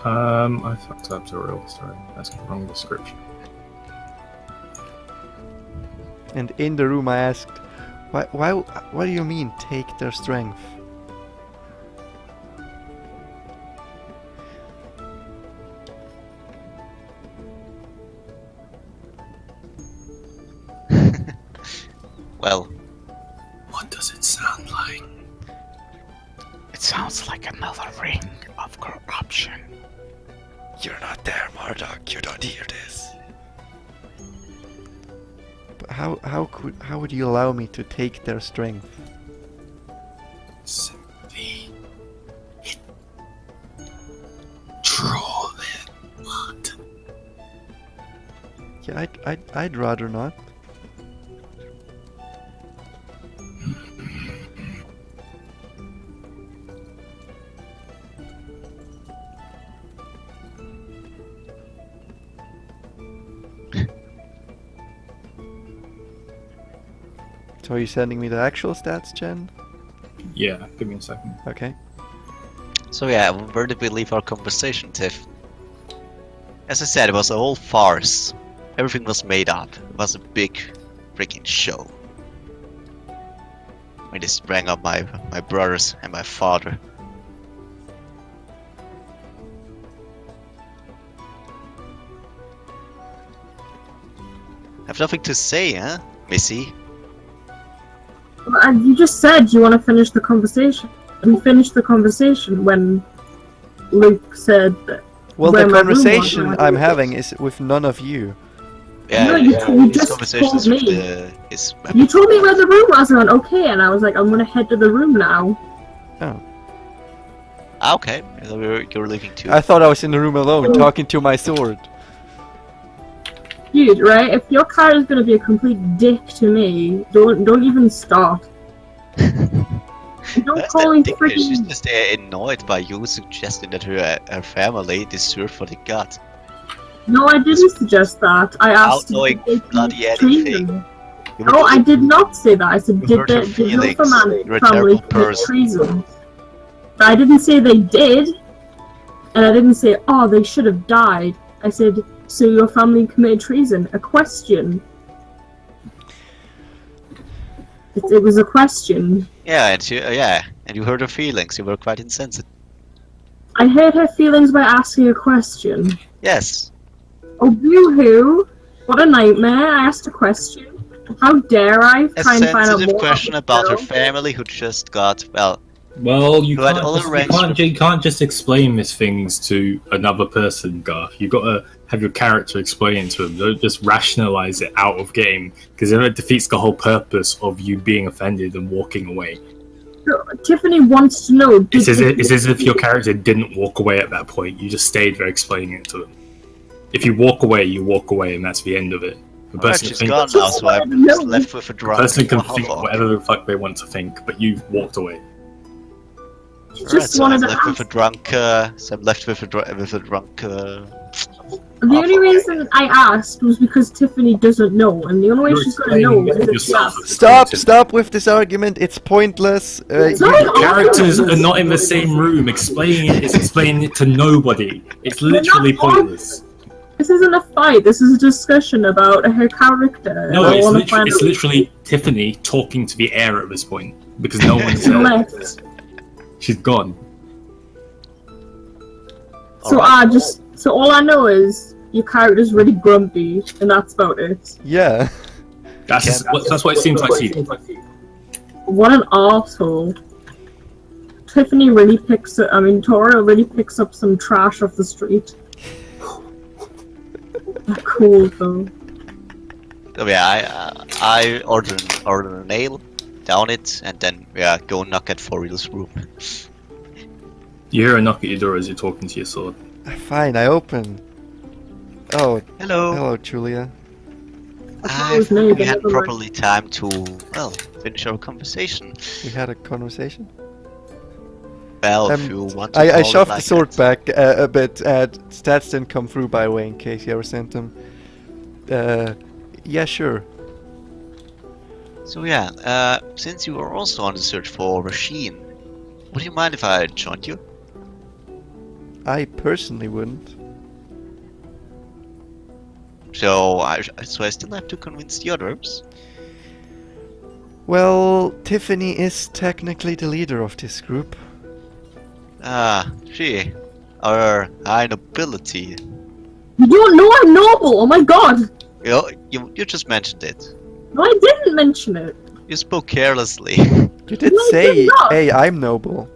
I fucked up tutorial. Sorry, that's the wrong description. And in the room, I asked, "Why? What do you mean? Take their strength?" Well, What does it sound like? It sounds like another ring of corruption. You're not there, Marduk. You don't hear this. But how would you allow me to take their strength? Simply... It... Troll it. What? Yeah, I'd rather not. So are you sending me the actual stats, Jen? Yeah, give me a second. Okay. so yeah, where did we leave our conversation, Tiff? As I said, it was a whole farce. Everything was made up. It was a big freaking show. When they sprang up my brothers and my father. Have nothing to say, huh, Missy? And you just said you want to finish the conversation. We finished the conversation when Luke said that. Well, where the my room was, conversation and I'm having is with none of you. Yeah, No, you his just conversations told with me. his You told me where the room was, and I went, okay, and I was like, I'm gonna head to the room now. Ah, okay, you're leaving too. I thought I was in the room alone, talking to my sword. Dude, right? If your car is gonna be a complete dick to me, don't even start. Don't That's call the him thing, she's freaking. just annoyed by you suggesting that her family deserve what they got. No, I didn't suggest that. I asked. Outgoing did they commit bloody anything. treason? You No, were- I did not say that. I said, You did hurt her the feelings. family You're a terrible commit person. treason? But I didn't say they did, and I didn't say, oh, they should have died. I said, so your family committed treason? A question. It was a question. Yeah, and you hurt her feelings. You were quite insensitive. I hurt her feelings by asking a question. Yes. Oh, boo-hoo! What a nightmare! I asked a question. How dare I A try and find out sensitive more question about about her the girl? family who just got, well, Well, you You had can't, all just, you, arranged can't, you can't just explain these things to another person, Garth. You've got to have your character explain it to them. Don't just rationalize it out of game, because then it defeats the whole purpose of you being offended and walking away. So, Tiffany wants to know. It's as if your character didn't walk away at that point. You just stayed there explaining it to them. If you walk away, and that's the end of it. The alright, person, she's think, gone now, so I'm just left with a the drunk person can Mohawk. think whatever the fuck they want to think, but you've walked away. She Alright, just so wanted I'm to left with ask. a drunk. So I'm left with a drunk. The only reason I asked was because Tiffany doesn't know, and the only way You're she's gonna know explaining is if she yourself. asks. Stop with this argument. It's pointless. It's not an Characters argument. are not in the same room. Explaining it is explaining it to nobody. It's We're not literally all- pointless. This isn't a fight. This is a discussion about her character. No, and I it's wanna literally, find it's out- literally Tiffany talking to the air at this point because no one's She there. left. She's gone. So so all I know is your character's really grumpy, and that's about it. Yeah. That's what it seems like to you. What an arsehole. Tiffany really picks up, Toriel really picks up some trash off the street. They're cool though. Oh yeah, I order a nail, down it, and then go knock at Foriel's room. You hear a knock at your door as you're talking to your sword. Fine, I open. Oh, Hello. hello, Julia. I We thought it was me, had but never mind. properly time to finish our conversation. We had a conversation. Well, if you want to I call it shoved like the sword that. back a bit. Stats didn't come through, by the way, in case you ever sent them. Yeah, sure. So yeah, since you are also on the search for Rasheen, would you mind if I joined you? I personally wouldn't. So I still have to convince the others. Well, Tiffany is technically the leader of this group. She, our high nobility. You don't know I'm noble! Oh my god! You just mentioned it. No, I didn't mention it. You spoke carelessly. You did No, I say, did not. "Hey, I'm noble."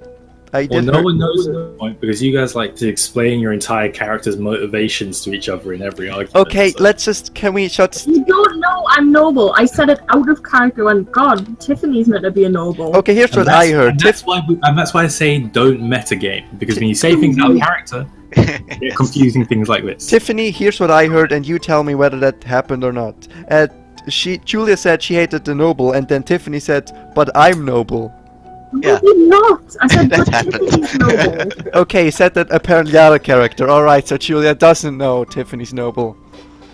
I Well, did. no one knows at this point because you guys like to explain your entire character's motivations to each other in every argument. Okay, so- let's just. Can we shut? You don't know I'm noble. I said it out of character and god, Tiffany's meant to be a noble. Okay, here's And what I heard. And that's why I say don't metagame because when you say things out of character, you're confusing things like this. Tiffany, here's what I heard, and you tell me whether that happened or not. Julia said she hated the noble, and then Tiffany said, "But I'm noble." Yeah. I did not. I said, That but happened. Tiffany's noble. Okay, said that apparently the other character. Alright, so Julia doesn't know Tiffany's noble.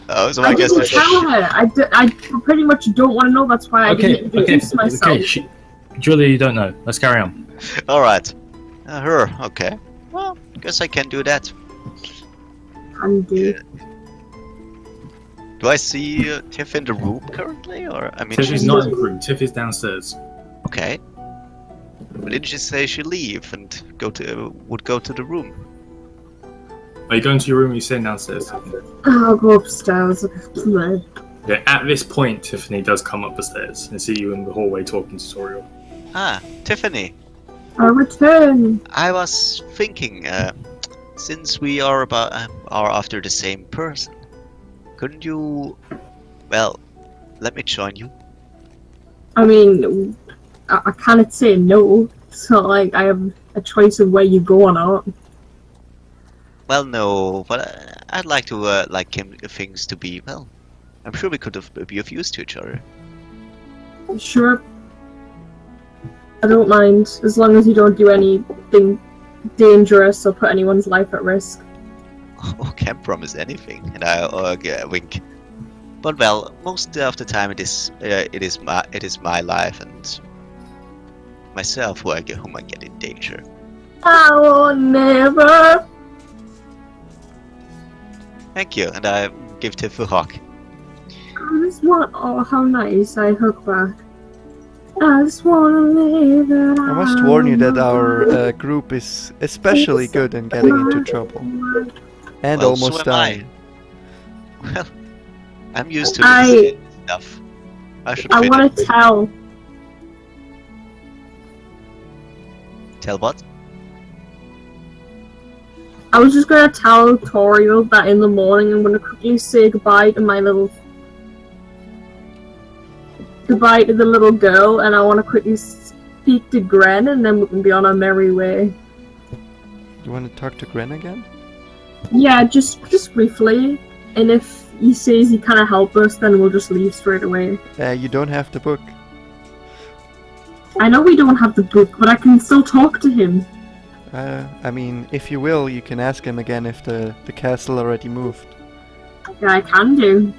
Oh, so I I guess didn't tell her. I pretty much don't want to know. That's why I didn't introduce myself. Julia, you don't know. Let's carry on. Alright. Her, okay. Well, guess I can do that. Andy. Do I see Tiff in the room currently, or I mean? Tiff she's is not in the room. Tiff is downstairs. Okay. But didn't she say she'd leave and would go to the room? Are you going to your room or are you staying downstairs? I'll go upstairs. No. Yeah, at this point, Tiffany does come up the stairs and see you in the hallway talking to Toriel. Tiffany. I'll return. I was thinking, since we are after the same person, couldn't you? Well, let me join you. I mean, I cannot say no. So like, I have a choice of where you go or not. Well, no, but I'd like to like things to be well. I'm sure we could be of use to each other. Sure. I don't mind, as long as you don't do anything dangerous or put anyone's life at risk. Oh, can't promise anything, and I wink. But well, most of the time it is my life and myself whom I get in danger. I will never. Thank you, and I give Tiff a hug. I just want. Oh, how nice! I hook back. I just want to live it I must warn you that our group is especially good in getting into trouble. And Well, almost so am dying. Well, I'm used to I- this stuff. I should I fit want in. to tell. Tell what? I was just gonna tell Toriel that in the morning I'm gonna quickly say goodbye to my little. Goodbye to the little girl, and I want to quickly speak to Gren, and then we can be on our merry way. You want to talk to Gren again? Yeah, just briefly. And if he says he can't help us, then we'll just leave straight away. You don't have the book. I know we don't have the book, but I can still talk to him. I mean, if you will, you can ask him again if the castle already moved. Yeah, I can do.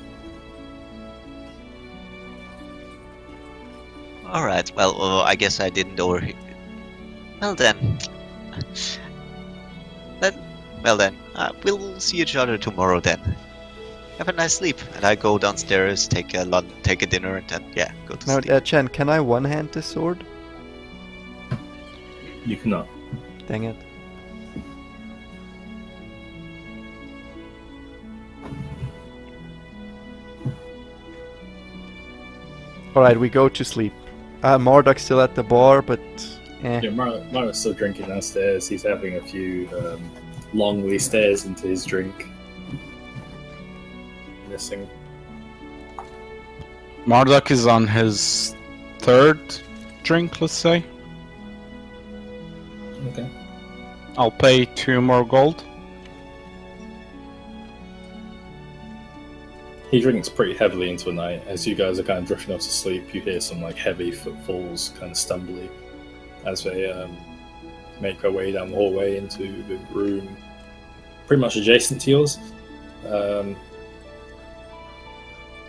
Alright, well, I guess I didn't overhear. Well then. Well then, we'll see each other tomorrow then. Have a nice sleep. And I go downstairs, take a dinner, and then, yeah, go to Now, sleep. Chen, can I one-hand this sword? You cannot. Dang it. Alright, we go to sleep. Marduk's still at the bar, but... Yeah, Mario's still drinking downstairs. He's having a few long stares into his drink. Missing. Marduk is on his third drink, let's say. Okay. I'll pay 2 more gold. He drinks pretty heavily into the night. As you guys are kind of drifting off to sleep, you hear some like heavy footfalls, kind of stumbly, as they make their way down the hallway into the room pretty much adjacent to yours.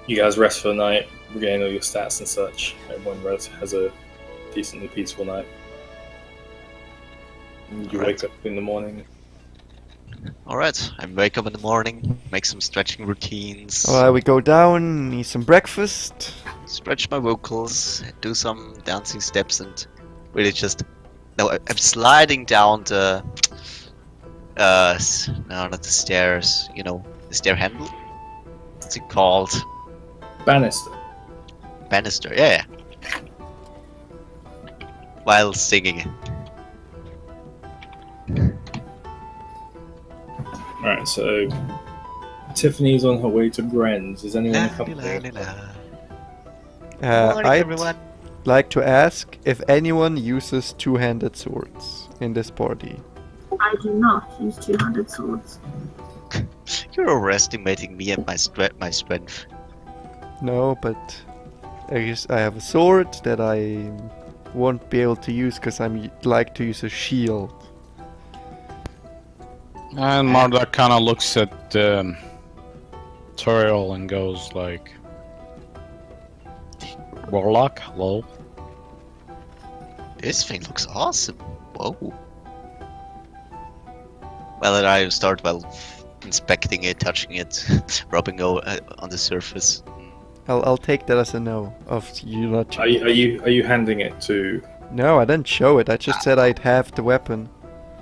You guys rest for the night, regain all your stats and such. Everyone has a decently peaceful night. And you wake up in the morning. Alright, I wake up in the morning, make some stretching routines, Alright, we go down, eat some breakfast. stretch my vocals, do some dancing steps, and really just... No, I'm sliding down the... no, not the stairs, you know, the stair handle? What's it called? Banister. Banister, yeah. While singing. Alright, so Tiffany's on her way to Gren's. Is anyone La, accompanying? la, la, la. Morning, I'd everyone. like to ask if anyone uses two-handed swords in this party. I do not use two-handed swords. You're overestimating me and my strength. No, but I have a sword that I won't be able to use because I'm like to use a shield. And Marduk kind of looks at Turiel and goes like, Warlock, hello? This thing looks awesome. Whoa. Well, then I start, inspecting it, touching it, rubbing on the surface. I'll take that as a no of you not. Are you handing it to? No, I didn't show it. I just said I'd have the weapon.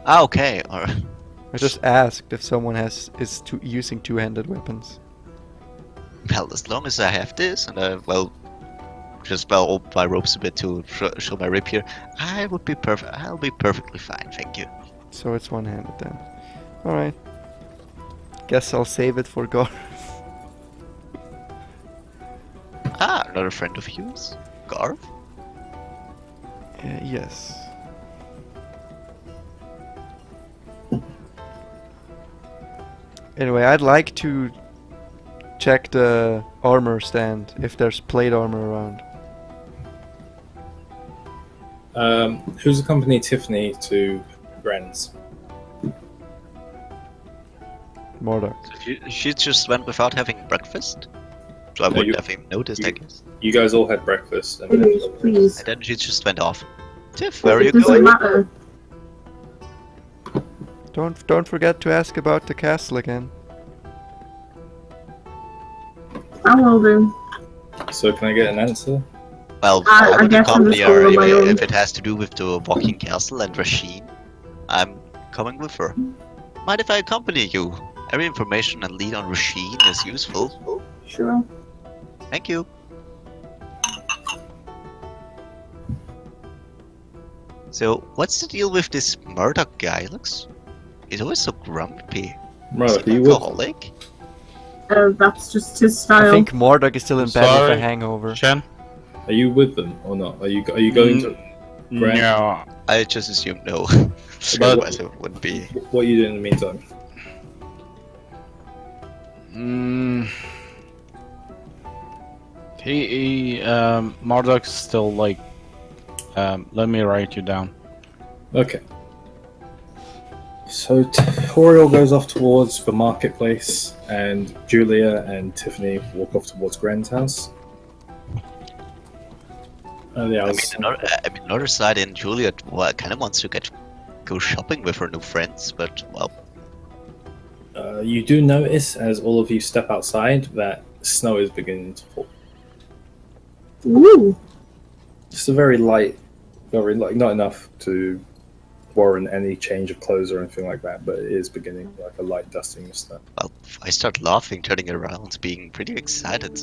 Ah, okay. Alright. I just asked if someone using two-handed weapons. Well, as long as I have this, and I, just open my ropes a bit to show my rapier, I would be perfect. I'll be perfectly fine, thank you. So it's one-handed then. Alright. Guess I'll save it for Gar. Ah, another friend of yours? Garv? Yes. Anyway, I'd like to check the armor stand if there's plate armor around. Who's accompanying Tiffany to Gren's? Marduk. So she just went without having breakfast? So I No, wouldn't you- have even noticed, I guess. You guys all had breakfast. And Please, then, please. And then she just went off. Tiff, where are you It doesn't going? matter. Don't forget to ask about the castle again. I will do. so can I get an answer? Well, I I would guess I'm accompany just going her on my own. if it has to do with the walking castle and Rasheen. I'm coming with her. Mind if I accompany you? Every information and lead on Rasheen is useful. Sure. Thank you. So, what's the deal with this Murdoch guy? He's always so grumpy. Is Right, he you an will. alcoholic? That's just his I style. think Marduk is still in bed with Sorry. a hangover. Chen? Are you with them or not? Are you going to? Grand? No. I just assumed no. But- Otherwise it wouldn't be. What are you doing in the meantime? Marduk's still like, let me write you down. Okay. So Toriel goes off towards the marketplace, and Julia and Tiffany walk off towards Gren's house. Yeah, Another side in Juliet kind of wants to go shopping with her new friends, but well, you do notice as all of you step outside that snow is beginning to fall. Ooh. Just a very light, not enough to warrant any change of clothes or anything like that, but it is beginning like a light dusting of snow. well, I start laughing, turning around, being pretty excited.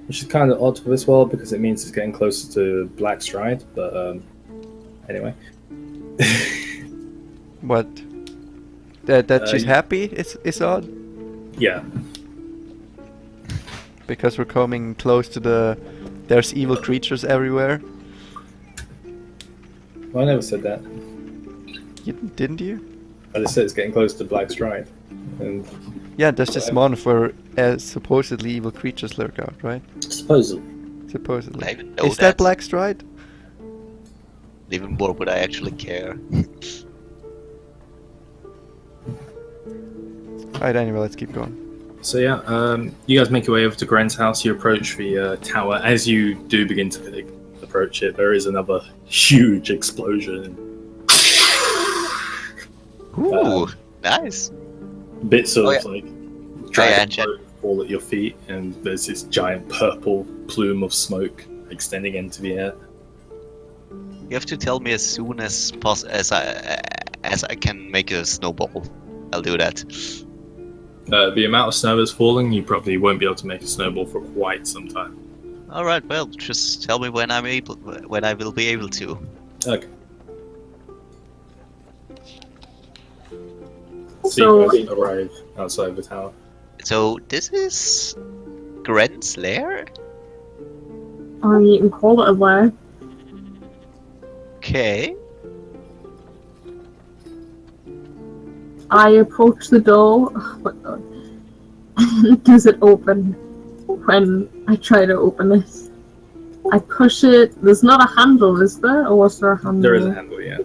Which is kind of odd for this world because it means it's getting closer to Black Stride, but anyway. What? That she's happy is odd? Yeah. Because we're coming close to there's evil creatures everywhere. Well, I never said that. Didn't you? I just said it's getting close to Black Stride. And Yeah, there's this month where supposedly evil creatures lurk out, right? supposedly. Supposedly. I even know Is that Black Stride? Even more would I actually care. Alright, anyway, let's keep going. So yeah, you guys make your way over to Gren's house. You approach the tower. As you do begin to approach it, there is another huge explosion. Ooh, nice. Bits of yeah. like Yeah, dragon fall at your feet, and there's this giant purple plume of smoke extending into the air. You have to tell me as soon as as I can make a snowball. I'll do that. The amount of snow that's falling, you probably won't be able to make a snowball for quite some time. All right, well, just tell me when I will be able to. Okay. So- you guys arrive outside the tower. So this is Gren's lair. You can call it a lair. Okay. I approach the door. Oh my god. Does it open when I try to open it? I push it. There's not a handle, is there? Or was there a handle? There is a handle, yeah.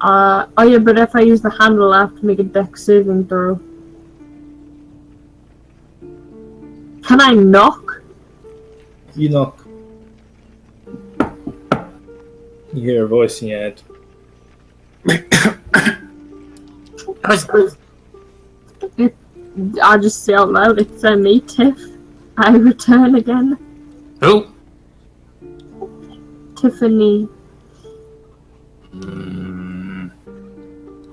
Oh yeah, but if I use the handle, I have to make a dex saving throw. Can I knock? You knock. You hear a voice in your head. I just say out loud, it's me, Tiff. I return again. Who? Tiffany.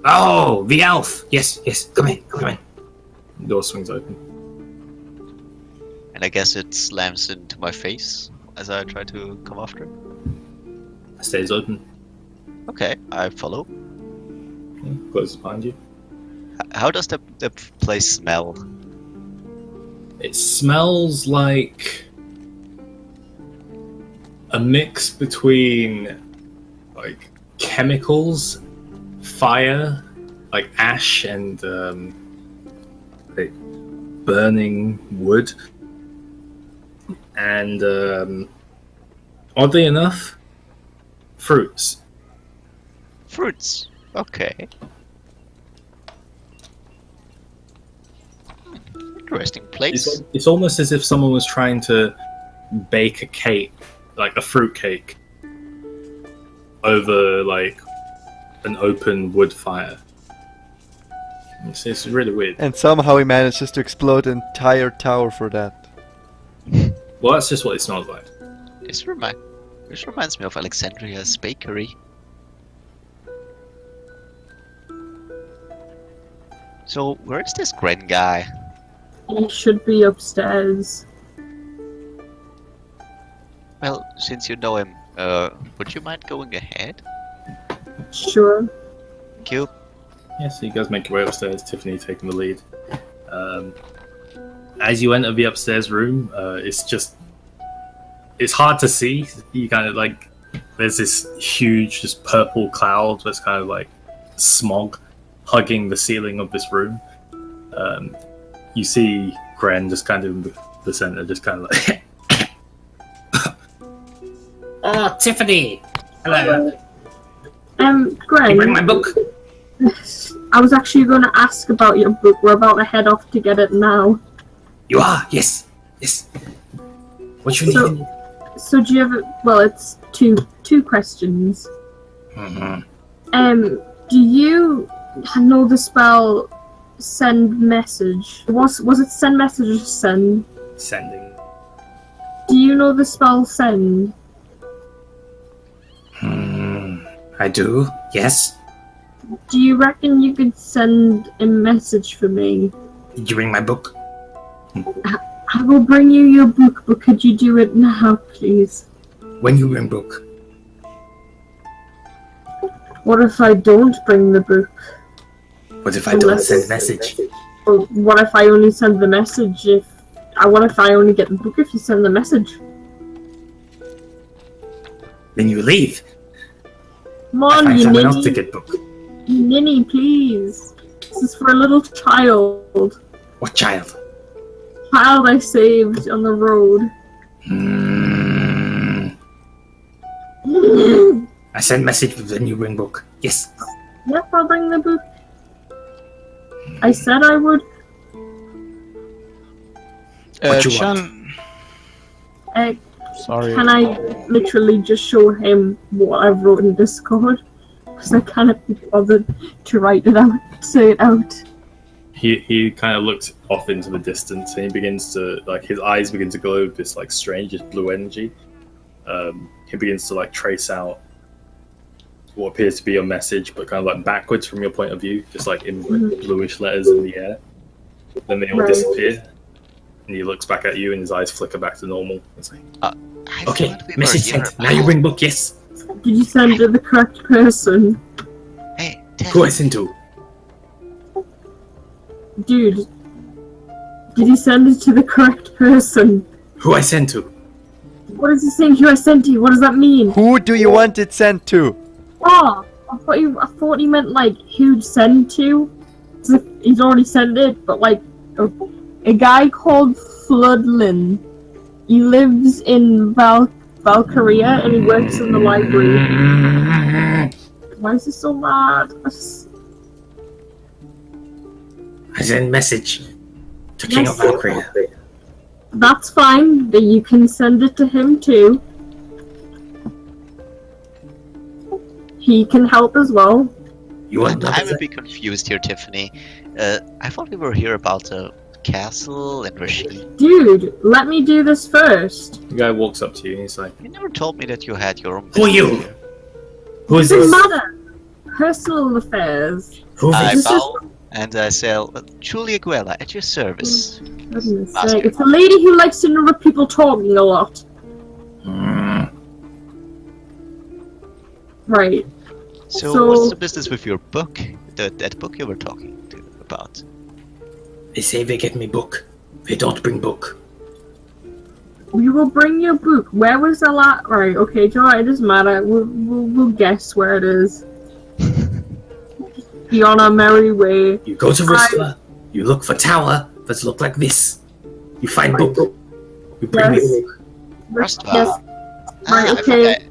Oh, the elf. Yes, come in. The door swings open. And I guess it slams into my face as I try to come after it. It stays open. Okay, I follow. Closes behind you. How does the place smell? It smells like a mix between like chemicals, fire, like ash, and like burning wood. And oddly enough, fruits. Fruits. Okay. Interesting place. It's almost as if someone was trying to bake a cake, like a fruit cake, over like an open wood fire. It's really weird. And somehow he manages to explode the entire tower for that. Well, that's just what it smells like. This reminds me of Alexandria's bakery. So, where is this Gren guy? He should be upstairs. Well, since you know him, would you mind going ahead? Sure. Thank you. Yeah, so you guys make your way upstairs, Tiffany taking the lead. As you enter the upstairs room, it's hard to see. You kind of like, there's this huge, just purple cloud that's kind of like smog hugging the ceiling of this room. You see Gren just kind of in the center, just kind of like... Oh, Tiffany! Hello. You bring my Gren, book? I was actually going to ask about your book. We're about to head off to get it now. You are? Yes. Yes. What you So- need? So do you have? Well, it's two questions. Mm-hmm. Do you know the spell send message? Was it send message or send? Sending. Do you know the spell send? I do. Yes. Do you reckon you could send a message for me? Did you bring my book? I will bring you your book, but could you do it now, please? When you bring book? What if I don't bring the book? What if I don't send message? Or what if I only send the message what if I only get the book if you send the message? Then you leave. Come I on, find you someone else to ninny. get book. You ninny, please. This is for a little child. What child? Child I saved on the road. I send message when you bring book. Yes. Yep, I'll bring the book. I said I would. What you Sean, Uh, sorry. Can I literally just show him what I've wrote in Discord? Because I can't be bothered to write it out, say it out. He kind of looks off into the distance and he begins to, like, his eyes begin to glow with this, like, strange just blue energy. He begins to, like, trace out what appears to be your message, but kind of, like, backwards from your point of view, just, like, in bluish letters in the air. Then they all Right. disappear. And he looks back at you and his eyes flicker back to normal. It's like, I Okay. thought we were Message here sent. Now you bring book. Yes. Did you send it to the correct person? Hey, Tiff. Who I sent to? Dude, did you send it to the correct person? Who I sent to? What is he saying who I sent to you? What does that mean? Who do you want it sent to? Oh, I thought he meant like who'd send to. As if he's already sent it, but like a guy called Floodlin. He lives in Valkyria and he works in the library. Why is he so mad? I send message to King of Yes. Valkyria. That's fine, but you can send it to him too. He can help as well. You want I'm a that? bit confused here, Tiffany. I thought we were here about a castle and Rashid. Dude, let me do this first. the guy walks up to you and he's like, You never told me that you had your own. Who are you? business here. Who is Doesn't this? matter. Personal affairs. Who I is this? bow and I say, Julia Guella, at your service. Goodness Master. sake. It's a lady who likes to interrupt people talking a lot. Right. So, what's the business with your book? That book you were talking about? They say they get me book. They don't bring book. We will bring your book. Where was the last? Right. Okay, Joe. It doesn't matter. We'll guess where it is. Be on our merry way. You go to Rustler. You look for tower that look like this. You find book. You bring Yes. me book. Rustler. Yes. Right. I Okay.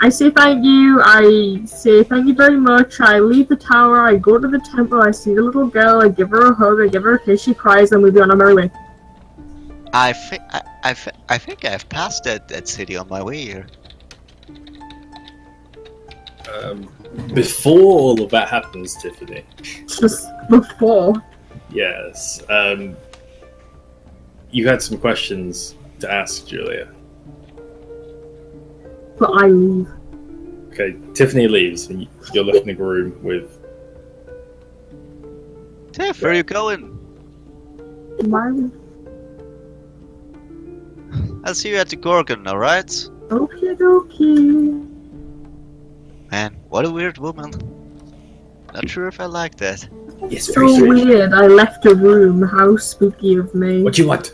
I say thank you. I say thank you very much. I leave the tower. I go to the temple. I see the little girl. I give her a hug. I give her a kiss. She cries, and we be on our merry way. I think I've passed that city on my way here. before all of that happens, Tiffany, Just before. yes, you had some questions to ask Julia. But I leave. Okay, Tiffany leaves and you're left in a room with Tiff, where are you going? Why? I'll see you at the Gorgon, alright? Okie dokie. Man, what a weird woman. Not sure if I like that. Yes, So very strange. weird. I left a room. How spooky of me. What you want?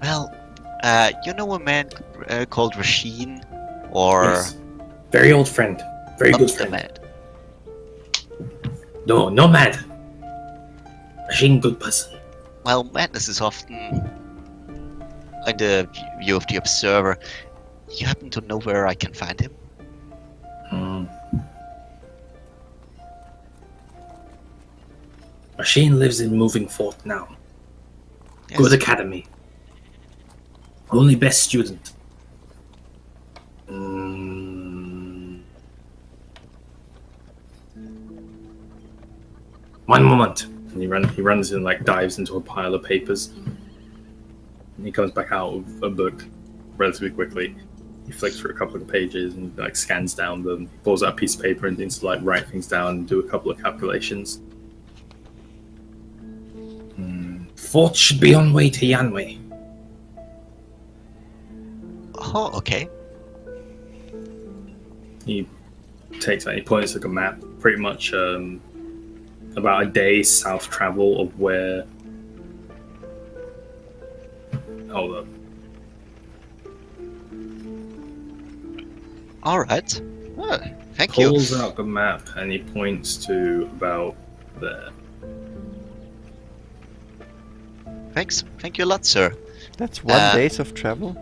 Well, you know a man called Rasheen? Or... Yes. Very old friend. Very not good the friend. man. No, no mad. Machine good person. Well, madness is often in the view of the observer. You happen to know where I can find him? Machine lives in Moving Fort now. Yes. Good academy. Only best student. One moment. And he runs and like dives into a pile of papers. And he comes back out with a book relatively quickly. He flicks through a couple of the pages and like scans down them. He pulls out a piece of paper and needs to like write things down and do a couple of calculations. Fort should be on way to Yanwei. Oh, okay. He takes out, he points like a map, pretty much about a day's south travel of where. Hold up. Alright. Oh, thank you. Pulls out the map and he points to about there. Thanks. Thank you a lot, sir. That's 1 days of travel.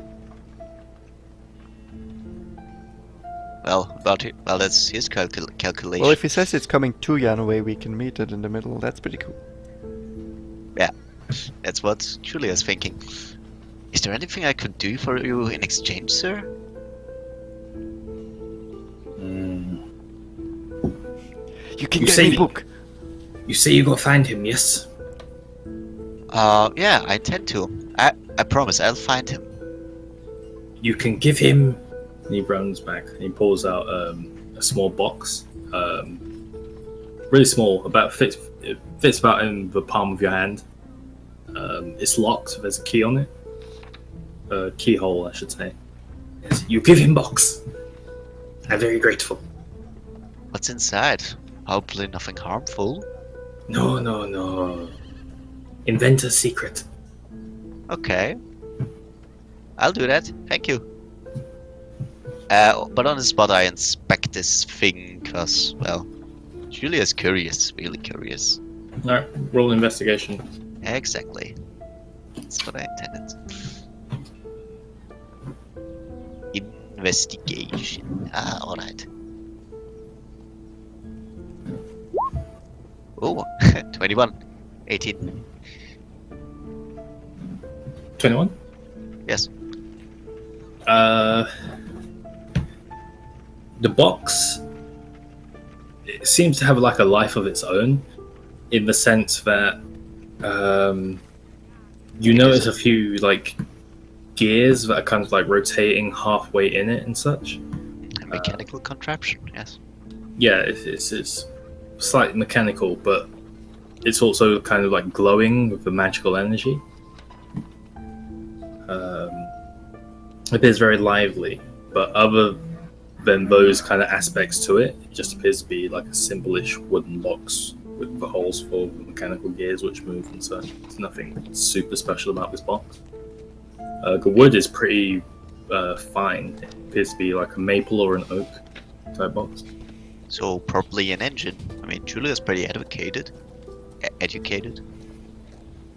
Well, that's his calculation. Well, if he says it's coming to Yanwei, we can meet it in the middle. That's pretty cool. Yeah, that's what Julia's thinking. Is there anything I could do for you in exchange, sir? You can You get say- me book. You say you go find him, yes? Yeah, I intend to. I promise I'll find him. You can give him. And he runs back and he pulls out a small box. Really small, it fits about in the palm of your hand. It's locked, there's a key on it. Keyhole, I should say. Yes, you give him box. I'm very grateful. What's inside? Hopefully nothing harmful. No. Invent a secret. Okay. I'll do that. Thank you. But on the spot I inspect this thing, because, well, Julia's curious, really curious. Alright, roll investigation. Exactly. That's what I intended. Investigation. Alright. Oh, 21. 18. 21? Yes. The box, it seems to have like a life of its own, in the sense that you notice a few like gears that are kind of like rotating halfway in it and such. A mechanical contraption, yes. Yeah, it's slightly mechanical, but it's also kind of like glowing with the magical energy. It appears very lively, but other than those kind of aspects to it, it just appears to be like a simple-ish wooden box with the holes for the mechanical gears which move and such. There's nothing super special about this box. The wood is pretty fine. It appears to be like a maple or an oak type box. So probably an engine. I mean, Julia's pretty educated. Educated.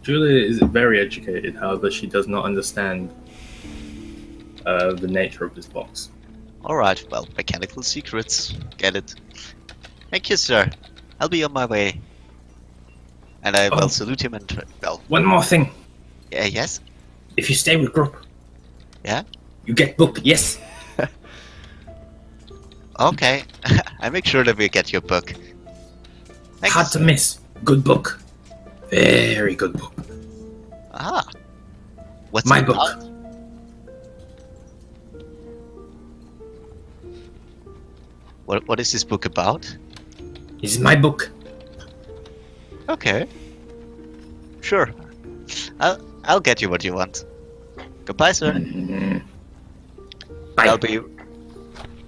Julia is very educated, however, she does not understand the nature of this box. Alright, well, mechanical secrets. Get it. Thank you, sir. I'll be on my way. And I will salute him and, well, One more thing. yes? If you stay with group, Yeah? you get book, yes? Okay. I make sure that we get your book. Thank Hard you, to sir. miss. Good book. Very good book. Ah. What's My it book. about? What is this book about? This is my book. Okay. Sure. I'll get you what you want. Goodbye, sir. Bye. I'll be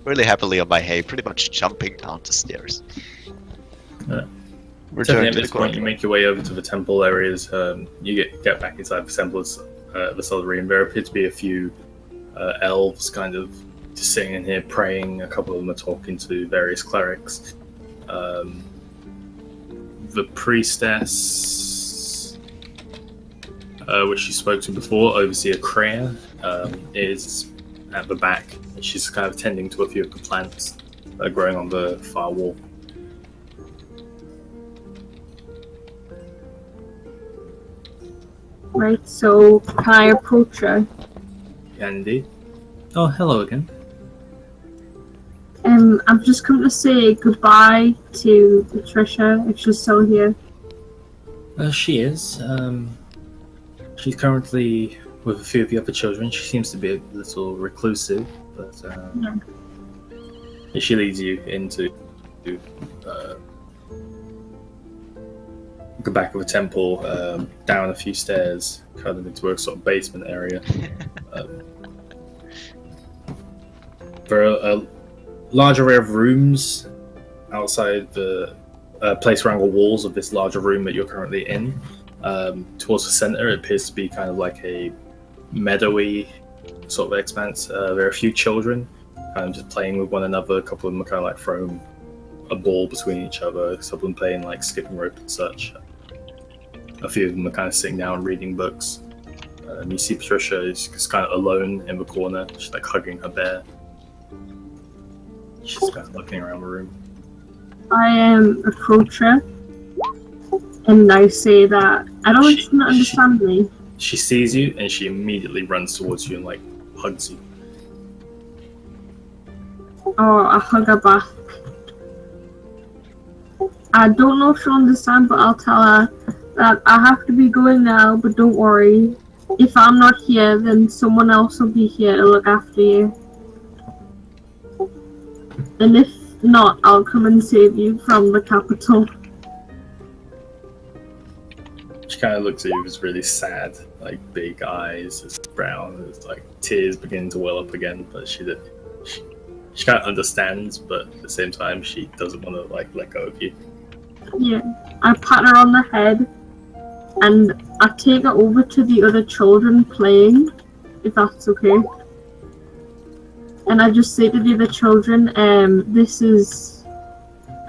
really happily on my hay, pretty much jumping down the stairs. Certainly Return at to the this point, you courtyard. make your way over to the temple areas. You get back inside the temple of the Solarian. There appear to be a few elves kind of just sitting in here praying. A couple of them are talking to various clerics. The priestess, which you spoke to before, Overseer Kreia, is at the back. She's kind of tending to a few of the plants that are growing on the far wall. Right, so can I approach her? Yeah, indeed. Oh, hello again. I've just come to say goodbye to Patricia, if she's still here. She is. She's currently with a few of the other children. She seems to be a little reclusive, but she leads you into the back of a temple, down a few stairs, kind of into a sort of basement area. There are a large array of rooms outside the place around the walls of this larger room that you're currently in. Towards the center, it appears to be kind of like a meadowy sort of expanse. There are a few children kind of just playing with one another. A couple of them are kind of like throwing a ball between each other. Some of them playing like skipping rope and such. A few of them are kind of sitting down reading books. You see Patricia is just kind of alone in the corner. She's like hugging her bear. She's kind of looking around the room. I approach her, and I say that I don't want you to understand me. She sees you, and she immediately runs towards you and like hugs you. Oh, I hug her back. I don't know if she'll understand, but I'll tell her that I have to be going now, but don't worry. If I'm not here, then someone else will be here to look after you. And if not, I'll come and save you from the capital. She kind of looks at you, it's really sad, like big eyes, it's brown, it's like tears beginning to well up again, but she kind of understands, but at the same time she doesn't want to like let go of you. Yeah, I pat her on the head, and I take her over to the other children playing, if that's okay. And I just say to the other children, this is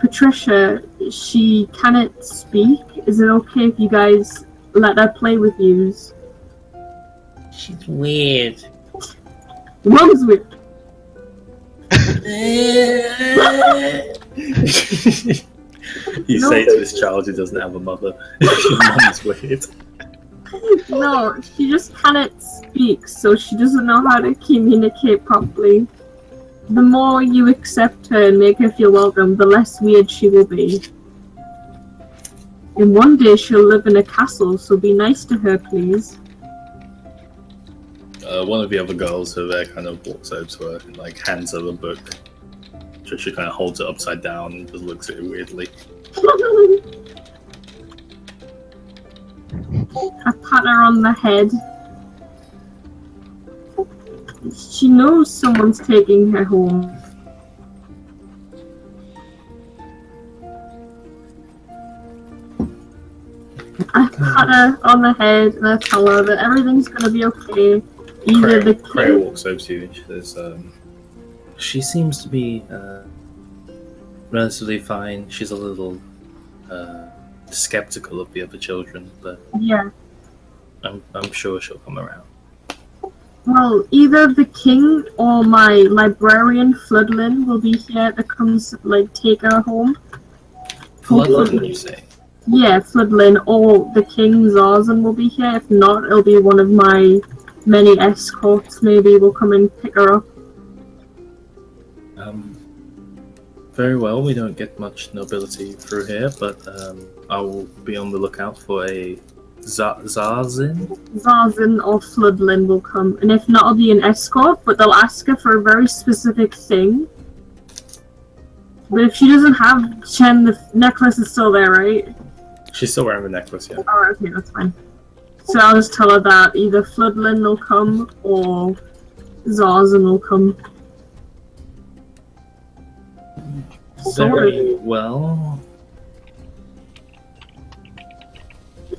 Patricia. She cannot speak. Is it okay if you guys let her play with yous? She's weird. Mom's weird. You say to this child who doesn't have a mother, your mum's weird. No, she just cannot speak, so she doesn't know how to communicate properly. The more you accept her and make her feel welcome, the less weird she will be. And one day she'll live in a castle, so be nice to her, please. One of the other girls over there kind of walks over to her and like hands her the book. She kind of holds it upside down and just looks at it weirdly. I pat her on the head. She knows someone's taking her home. I pat her on the head and I tell her that everything's gonna be okay. Either the Freya walks over to you and she says, she seems to be relatively fine. She's a little skeptical of the other children, but yeah. I'm sure she'll come around. Well, either the king or my librarian Floodlin will be here to come like take her home. Floodlin, you say? Yeah, Floodlin or the king Zarzan will be here. If not, it'll be one of my many escorts. Maybe will come and pick her up. Very well. We don't get much nobility through here, but I will be on the lookout for a Zarzan? Zarzan or Floodlin will come, and if not, it'll be an escort, but they'll ask her for a very specific thing. But if she doesn't have Chen, the necklace is still there, right? She's still wearing the necklace, yeah. Oh, okay, that's fine. So I'll just tell her that either Floodlin will come or Zarzan will come. Very well.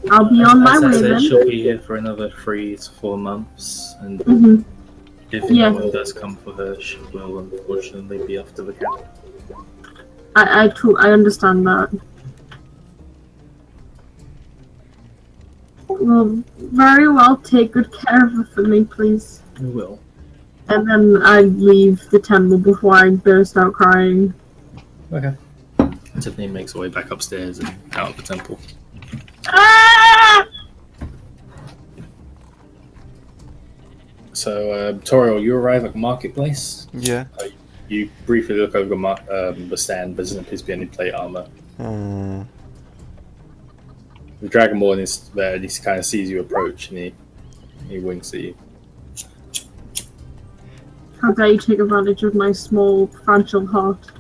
I'll be on my As I way said, then. she'll be here for another 3 to 4 months, and if Yeah. no one does come for her, she will unfortunately be off to the camp. I understand that. Well, very well. Take good care of her for me, please. We will. And then I leave the temple before I burst out crying. Okay. Tiffany makes her way back upstairs and out of the temple. Ah! So, Toriel, you arrive at Marketplace. Yeah. You briefly look over the stand, but doesn't appear to be any plate armor. The Dragonborn is there, and he kind of sees you approach, and he winks at you. How dare you take advantage of my small, fragile heart?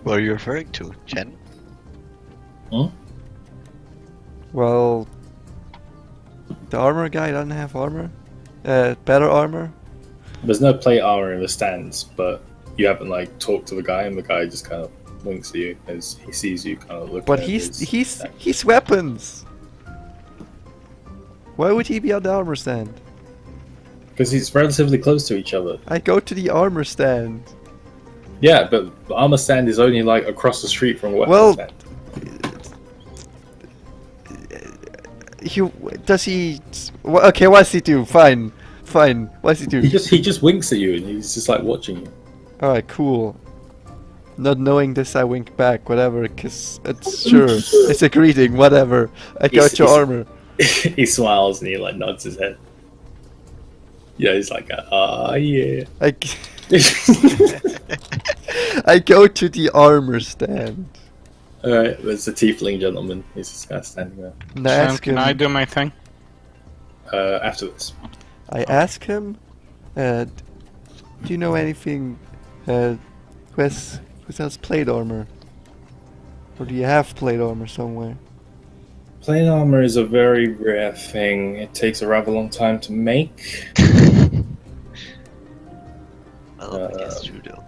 What are you referring to, Chen? Well, the armor guy doesn't have armor. Better armor. There's no plate armor in the stands, but you haven't like talked to the guy, and the guy just kind of winks at you as he sees you kind of looking. But at he's weapons. Why would he be on the armor stand? because he's relatively close to each other. I go to the armor stand. Yeah, but the armor stand is only like across the street from a weapon Well, stand. Okay, what's he do? Fine. What's he do? He just winks at you, and he's just like watching you. Alright, cool. Not knowing this, I wink back, whatever, because it's a greeting, whatever. I got your armor. He smiles and he like nods his head. Yeah, he's like, yeah. I go to the armor stand. Alright, there's a tiefling gentleman. He's just kind of standing there. And I ask Can him, I do my thing? After this. I ask him, do you know anything who sells plate armor? Or do you have plate armor somewhere? Plate armor is a very rare thing. It takes a rather long time to make. Well, that's true though.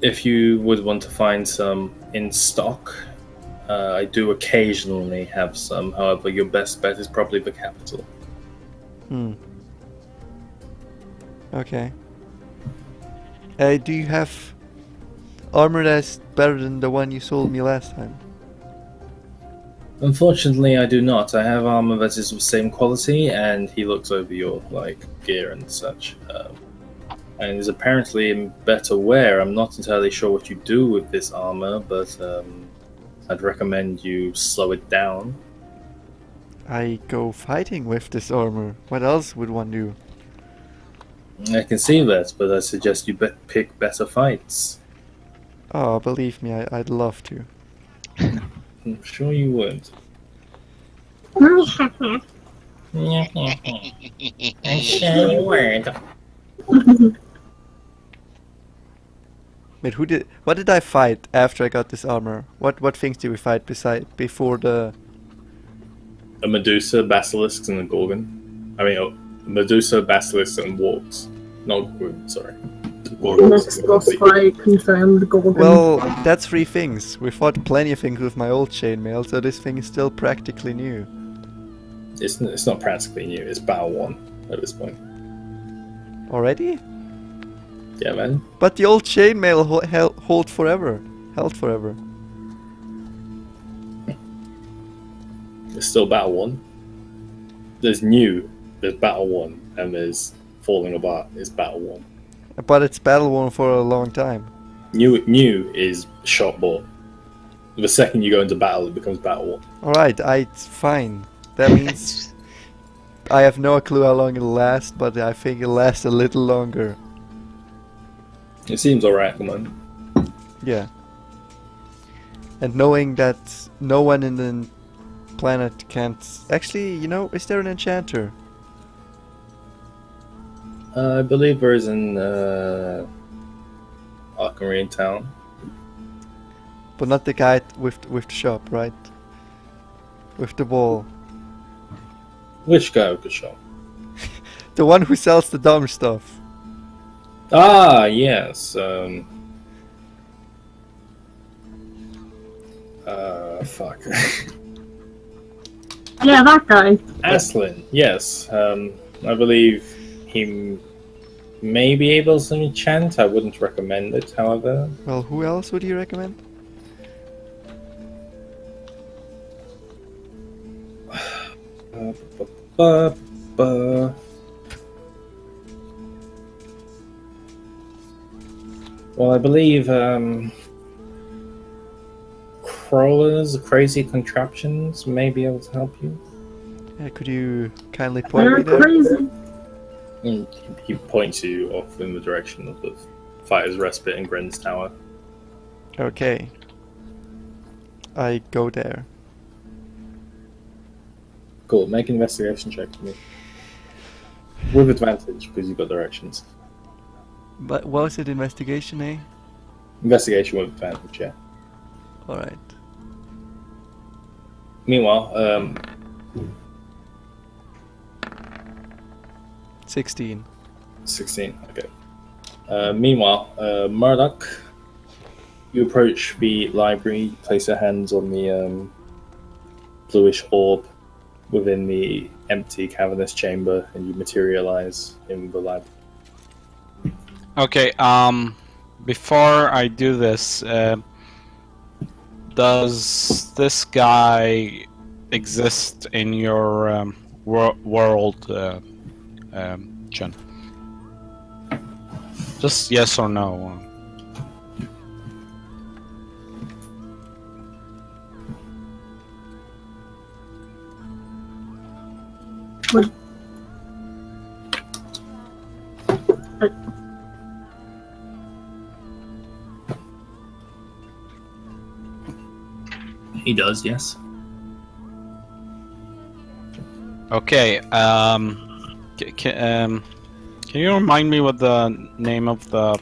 If you would want to find some in stock, I do occasionally have some. However, your best bet is probably the capital. Okay. Do you have armor that's better than the one you sold me last time? Unfortunately, I do not. I have armor that is of the same quality, and he looks over your gear and such, and is apparently in better wear. I'm not entirely sure what you do with this armor, but I'd recommend you slow it down. I go fighting with this armor. What else would one do? I can see that, but I suggest you pick better fights. Oh, believe me, I'd love to. I'm sure you would. I'm sure you would. Wait, what did I fight after I got this armor? What things did we fight before the... A Medusa, Basilisks, and a Gorgon. I mean, Medusa, Basilisks, and Wargs. Not Gorgon, sorry. Next boss fight confirmed Gorgon. Well, that's 3 things. We fought plenty of things with my old chainmail, so this thing is still practically new. It's not practically new. It's Battle 1 at this point. Already? Yeah, man. But the old chainmail held forever. It's still Battle 1. There's new, there's Battle 1, and there's Falling Apart. It's Battle 1. But it's battle worn for a long time. New is shot bought. The second you go into battle, it becomes Battle 1. Alright, fine. That means I have no clue how long it'll last, but I think it'll last a little longer. It seems alright at the moment. Yeah. And knowing that no one in the planet can't... Actually, you know, is there an enchanter? I believe there is an Archery town. But not the guy with the shop, right? With the ball. Which guy with the shop? The one who sells the dumb stuff. Ah, yes. Fuck. Yeah, that guy. Aslan, yes. I believe he may be able to enchant. I wouldn't recommend it, however. Well, who else would you recommend? Well, I believe crawlers, crazy contraptions may be able to help you. Could you Kindly point me They're there. crazy. And he points you off in the direction of the Fighter's Respite and Gren's Tower. Okay. I go there. Cool, make an investigation check for me. With advantage, because you've got directions. But what was it? Investigation, eh? Investigation with advantage, yeah. Alright. Meanwhile, 16. 16, okay. Meanwhile, Murdoch, you approach the library, place your hands on the bluish orb within the empty cavernous chamber, and you materialize in the lab. Okay, before I do this, does this guy exist in your world, Jen? Just yes or no. He does, yes. Okay, can you remind me what the name of the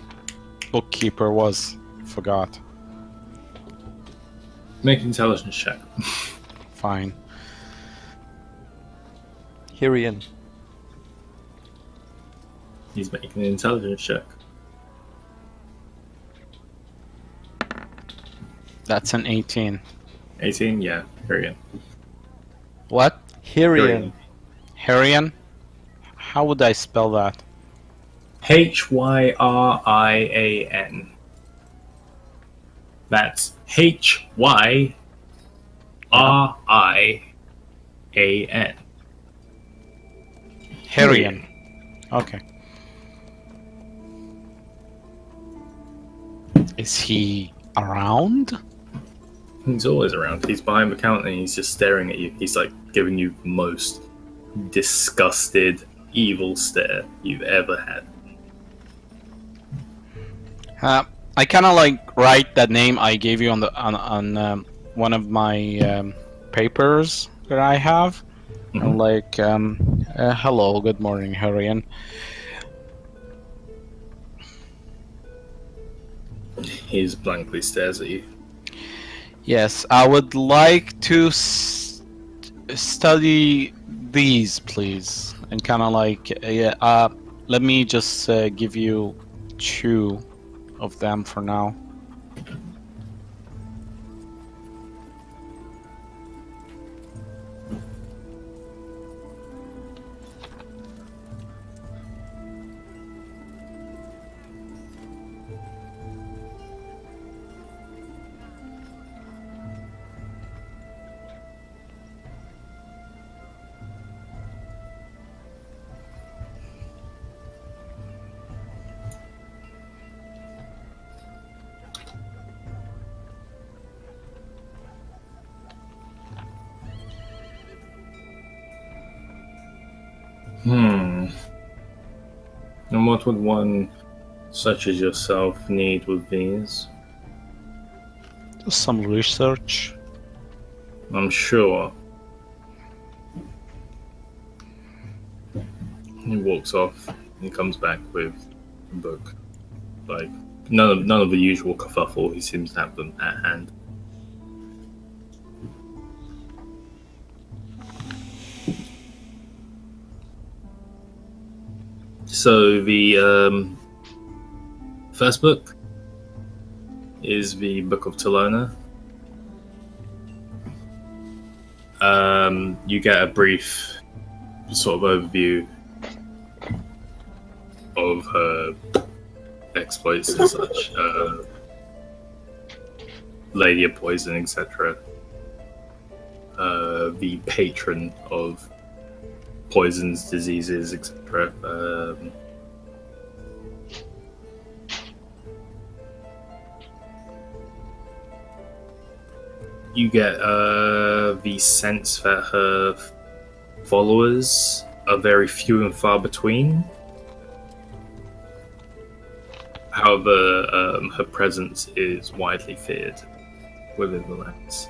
bookkeeper was? Forgot. Make an intelligence check. Fine. Hirian. He's making an intelligence check. That's an 18. 18, yeah, Hirian. What? Hirian. Harian? How would I spell that? Hyrian. That's Hyrian. Harian. Okay. Is he around? He's always around. He's behind the counter and he's just staring at you. He's like giving you the most disgusted, evil stare you've ever had. I kind of like write that name I gave you on the on one of my papers that I have. Mhm. I'm like, hello, good morning, Harian. He blankly stares at you. Yes, I would like to study these, please, and kind of like, yeah. Let me just give you 2 of them for now. And what would one such as yourself need with these? Just some research. I'm sure. He walks off and he comes back with a book. Like none of the usual kerfuffle, he seems to have them at hand. So the first book is the Book of Talona. You get a brief sort of overview of her exploits and such. Lady of Poison, etc. The patron of poisons, diseases, etc. You get the sense that her followers are very few and far between. However, her presence is widely feared within the lands.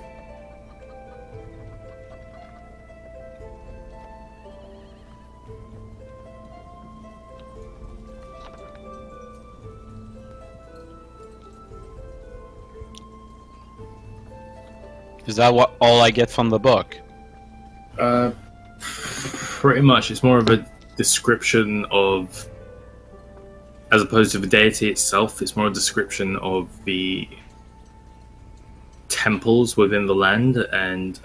Is that what all I get from the book? Pretty much. It's more of a description of, as opposed to the deity itself, it's more a description of the temples within the land and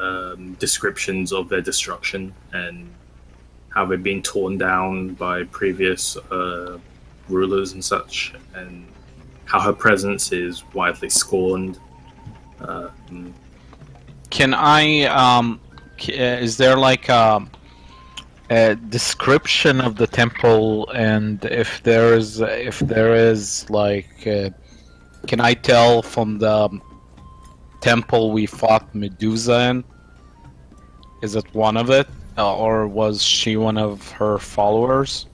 descriptions of their destruction and how they've been torn down by previous rulers and such, and how her presence is widely scorned. Can I, is there like a description of the temple, and if there is like, can I tell from the temple we fought Medusa in? Is it one of it, or was she one of her followers?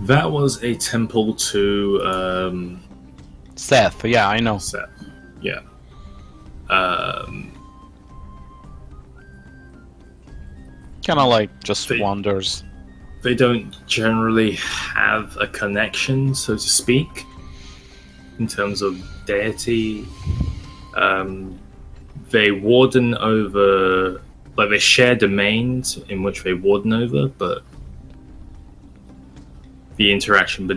That was a temple to Seth, yeah, I know. Seth. Yeah. Kind of like just They- wonders. They don't generally have a connection, so to speak, in terms of deity. They warden over, like, they share domains in which they warden over, but the interaction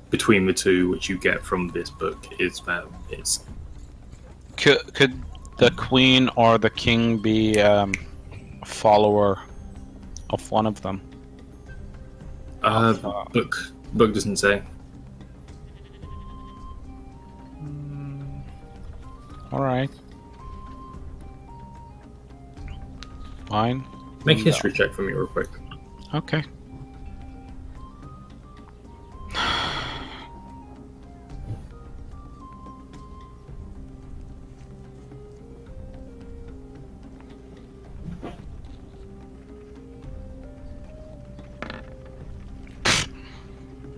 between the two, which you get from this book, is that it's Could the queen or the king be a follower of one of them? book doesn't say. All right. Fine. Make a history check for me real quick. Okay.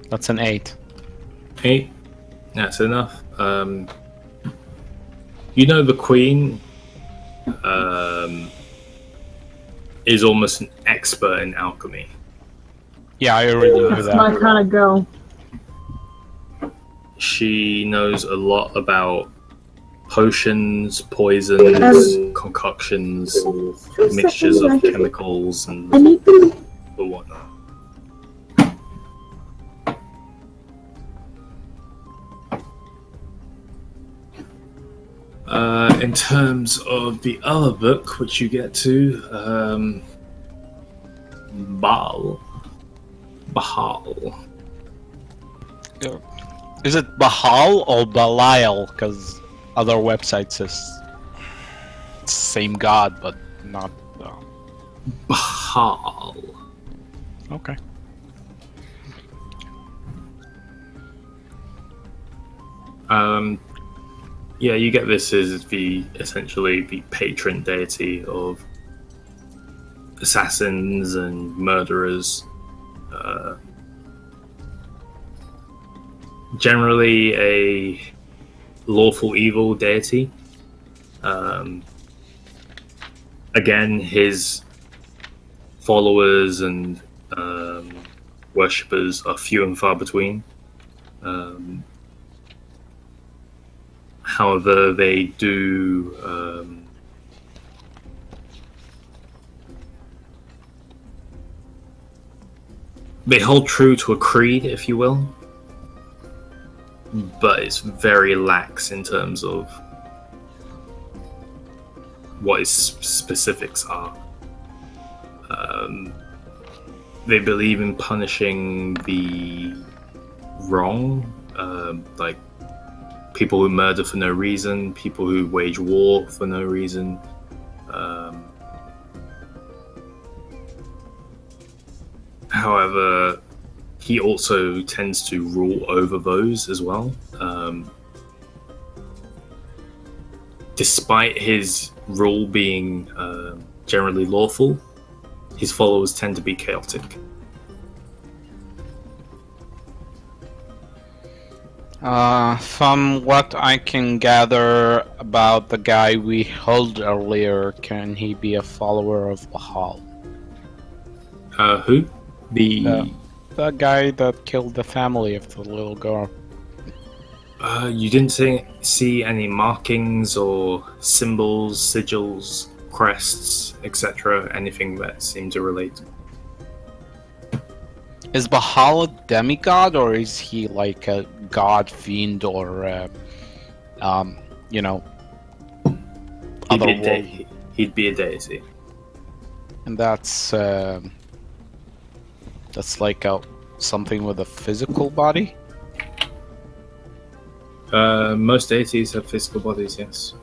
That's an 8. 8. That's enough. You know the queen is almost an expert in alchemy. Yeah, I already knew That's that. my kind of girl. She knows a lot about potions, poisons, concoctions, mixtures of chemicals, and I need to. whatnot. In terms of the other book, which you get to, Bahal. Is it Bahal or Belial? Because other websites says it's the same god, but not. Bahal. Okay. Yeah, you get this as essentially the patron deity of assassins and murderers. Generally a lawful evil deity. Again, his followers and worshippers are few and far between. However, they do they hold true to a creed, if you will, but it's very lax in terms of what its specifics are. They believe in punishing the wrong, like people who murder for no reason, people who wage war for no reason. However, he also tends to rule over those as well. Despite his rule being generally lawful, his followers tend to be chaotic. From what I can gather about the guy we held earlier, can he be a follower of Bahal? Who? The The guy that killed the family of the little girl. you didn't see any markings or symbols, sigils, crests, etc. Anything that seemed to relate. Is Bahal a demigod, or is he like a god fiend, or you know, He'd be, otherworldly? he'd be a deity. And that's like something with a physical body. Most deities have physical bodies, yes.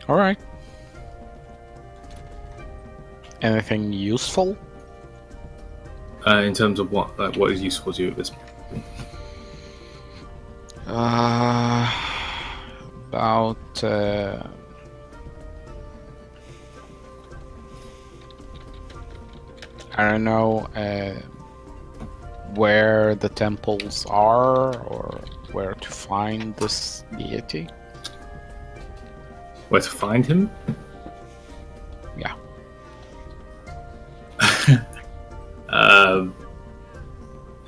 All right. Anything useful? In terms of what? Like, what is useful to you at this point? About I don't know where the temples are, or where to find this deity. Where to find him? Yeah.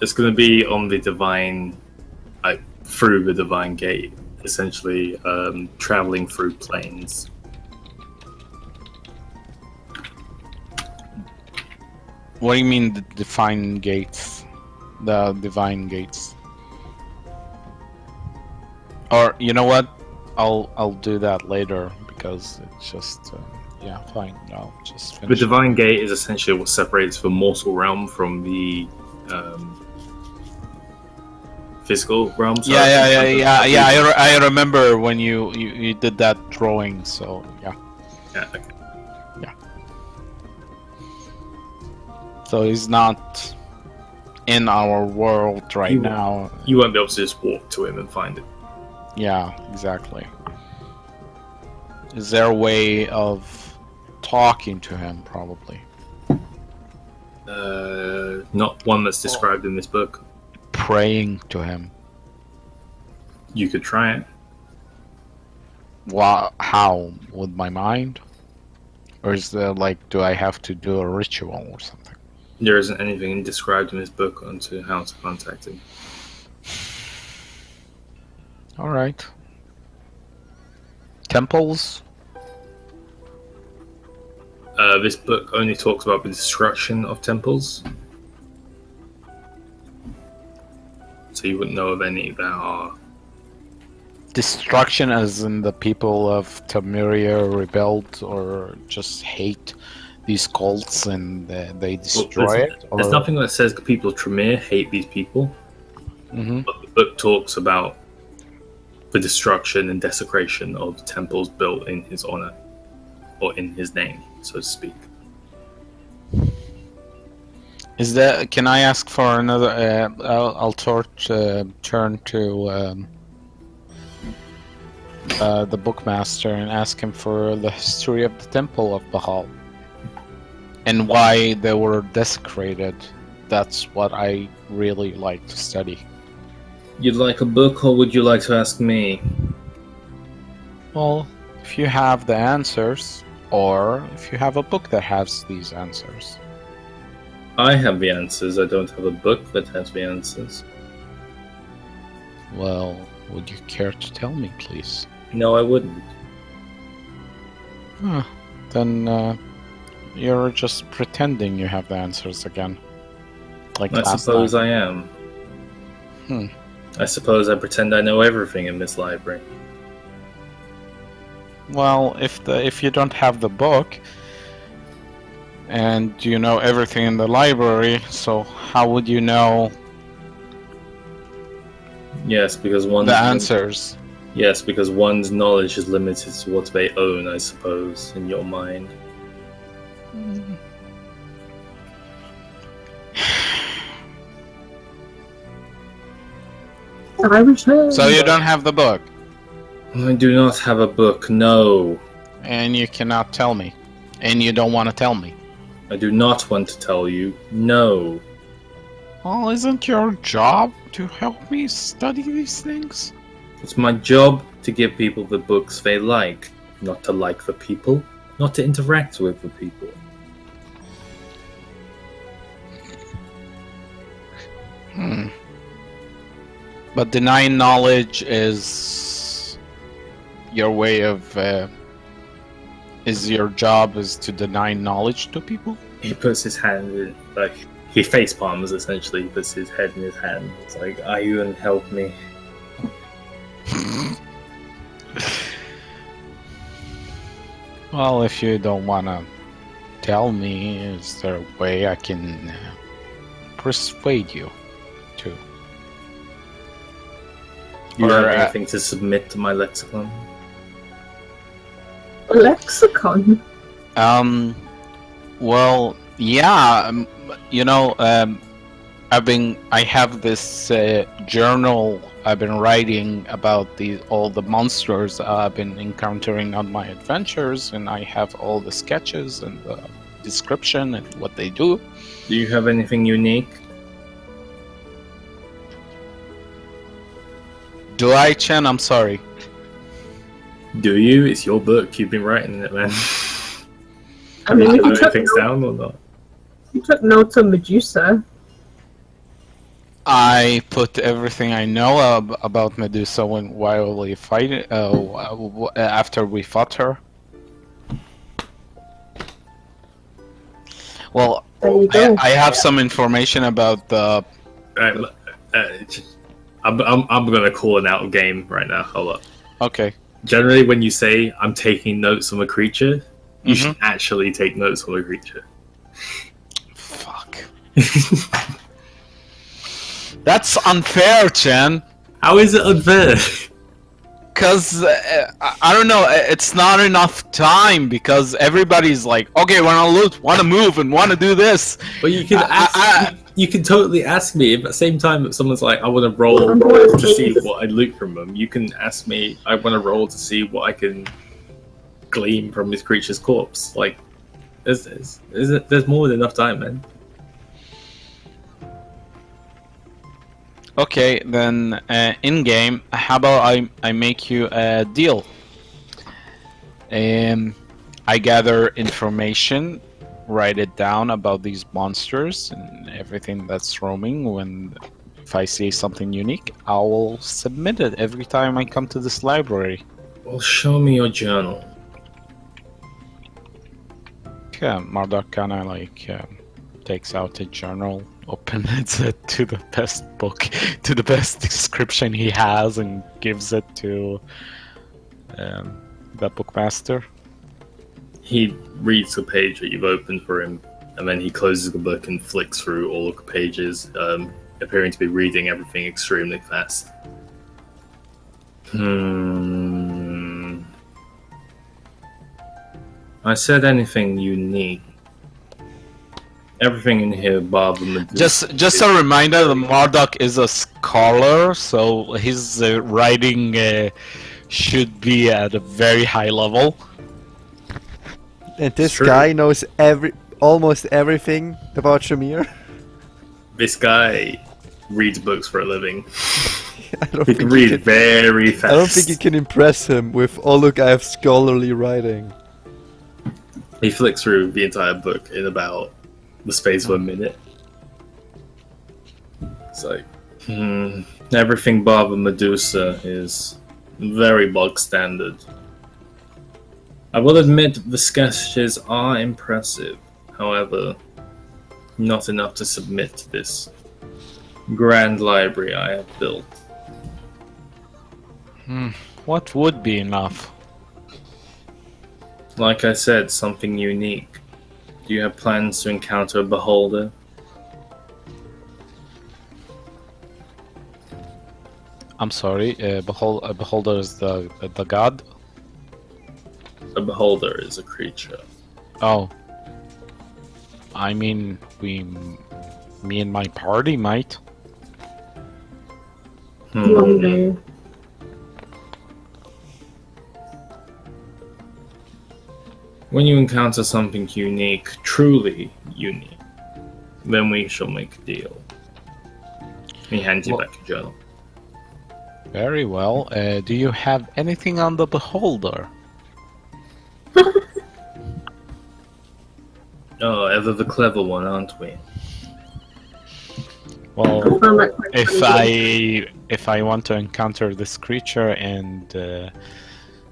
It's going to be on the divine, like through the divine gate, essentially traveling through planes. What do you mean the divine gates? The divine gates. Or you know what? I'll do that later because it's just yeah, fine. I'll just The finish. divine gate is essentially what separates the mortal realm from the physical realm. So Yeah. I remember when you did that drawing. So yeah. Yeah, okay. So he's not in our world right You won't. now. You won't be able to just walk to him and find it. Yeah, exactly. Is there a way of talking to him? Probably. Not one that's described in this book. Praying to him. You could try it. How? With my mind? Or is there like, do I have to do a ritual or something? There isn't anything described in this book onto how to contact him. All right. Temples? This book only talks about the destruction of temples. So you wouldn't know of any that are... Destruction as in the people of Trymira rebelled or just hate these cults and they destroy it? Or... There's nothing that says the people of Trymira hate these people. Mm-hmm. But the book talks about the destruction and desecration of temples built in his honor, or in his name, so to speak. Is that? Can I ask for another? I'll turn to the bookmaster and ask him for the history of the temple of Bahal and why they were desecrated. That's what I really like to study. You'd like a book, or would you like to ask me? Well, if you have the answers, or if you have a book that has these answers. I have the answers. I don't have a book that has the answers. Well, would you care to tell me, please? No, I wouldn't. Then you're just pretending you have the answers again. Like I last suppose time. I am. Hmm. I suppose I pretend I know everything in this library. Well, if you don't have the book and you know everything in the library, so how would you know Yes, because one's the answers? Yes, because one's knowledge is limited to what they own, I suppose, in your mind. I return. So you don't have the book? I do not have a book, no. And you cannot tell me. And you don't want to tell me. I do not want to tell you, no. Well, isn't your job to help me study these things? It's my job to give people the books they like, not to like the people, not to interact with the people. But denying knowledge is your way of... is your job is to deny knowledge to people? He puts his hand in, like, he face palms essentially, he puts his head in his hand. It's like, are you gonna help me? Well, if you don't want to tell me, is there a way I can persuade you to? You Or, have anything to submit to my lexicon? Lexicon? Well, yeah, I have this journal I've been writing about all the monsters I've been encountering on my adventures, and I have all the sketches and the description and what they do. Do you have anything unique? Do I, Chen? I'm sorry. Do you? It's your book. You've been writing it, man. I Have mean, you if you put took, anything down or not? you took notes on Medusa. I put everything I know about Medusa while we fight after we fought her. Well, There you go. I have some information about the. I'm gonna call an out game right now. Hold up. Okay. Generally, when you say I'm taking notes on a creature, you Mhm. should actually take notes on a creature. Fuck. That's unfair, Chen. How is it unfair? Because I don't know, it's not enough time because everybody's like, okay, want to move and want to do this. Well, you can you can totally ask me. If at the same time that someone's like, I want to roll I'm going to to see take- what I loot from them, you can ask me. I want to roll to see what I can glean from this creature's corpse. Like, there's more than enough time, man. Okay, then in game, how about I make you a deal? I gather information, write it down about these monsters and everything that's roaming. If I see something unique, I will submit it every time I come to this library. Well, show me your journal. Yeah, Marduk kind of takes out a journal, opens it to the best book, to the best description he has, and gives it to the bookmaster. He reads the page that you've opened for him, and then he closes the book and flicks through all of the pages, appearing to be reading everything extremely fast. I said anything unique. Everything in here, Bob. Just a reminder, the Marduk is a scholar, so his writing should be at a very high level. And this True. guy knows almost everything about Trymira. This guy reads books for a living. I don't He think can you read can- very fast. I don't think you can impress him with, oh look, I have scholarly writing. He flicks through the entire book in about the space of a minute. It's like, everything Bob and Medusa is very bog standard. I will admit the sketches are impressive, however, not enough to submit to this grand library I have built. What would be enough? Like I said, something unique. Do you have plans to encounter a beholder? I'm sorry, beholder is the god? A beholder is a creature. Oh. I mean, me and my party might. One day. When you encounter something unique, truly unique, then we shall make a deal. He hands you Well- back your journal. Very well. Do you have anything on the beholder? Oh, ever the clever one, aren't we? Well, I found that quite funny. if I want to encounter this creature and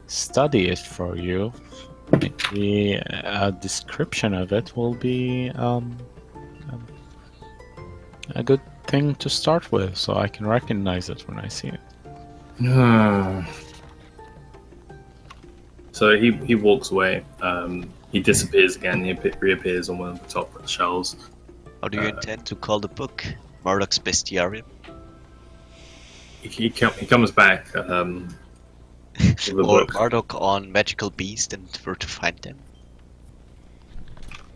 study it for you, maybe a description of it will be a good thing to start with, so I can recognize it when I see it. So he walks away. He disappears again. He reappears on one of the top shelves. How do you intend to call the book? Murdoch's Bestiarium? He comes back with a Or book. Murdoch on Magical Beast and where to find them?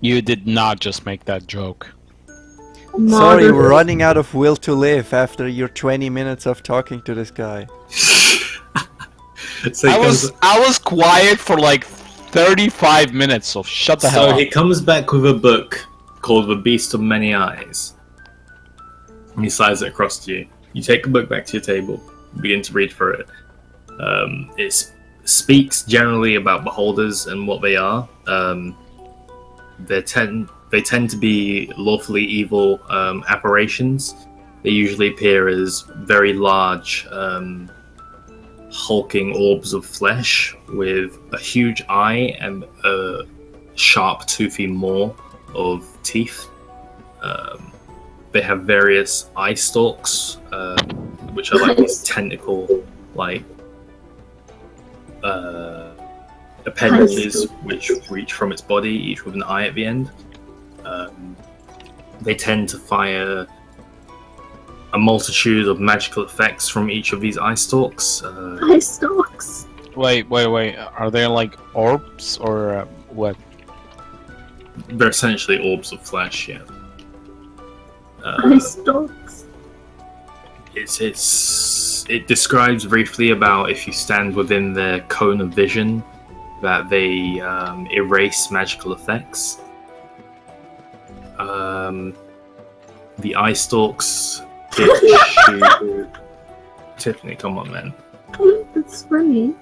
You did not just make that joke. Sorry, Murder. we're running out of will to live after your 20 minutes of talking to this guy. So I was quiet for like 35 minutes, so shut the hell So up. he comes back with a book called The Beast of Many Eyes. And he slides it across to you. You take the book back to your table, begin to read through it. It speaks generally about beholders and what they are. They tend to be lawfully evil apparitions. They usually appear as very large, hulking orbs of flesh with a huge eye and a sharp, toothy maw of teeth. They have various eye stalks, which are like these tentacle-like appendages which reach from its body, each with an eye at the end. They tend to fire a multitude of magical effects from each of these eye stalks. Eye stalks. Wait. Are they like orbs or what? They're essentially orbs of flesh, yeah. Eye stalks. It describes briefly about if you stand within their cone of vision, that they erase magical effects. The eye stalks pitch you... Tiffany, come on, man. It's funny.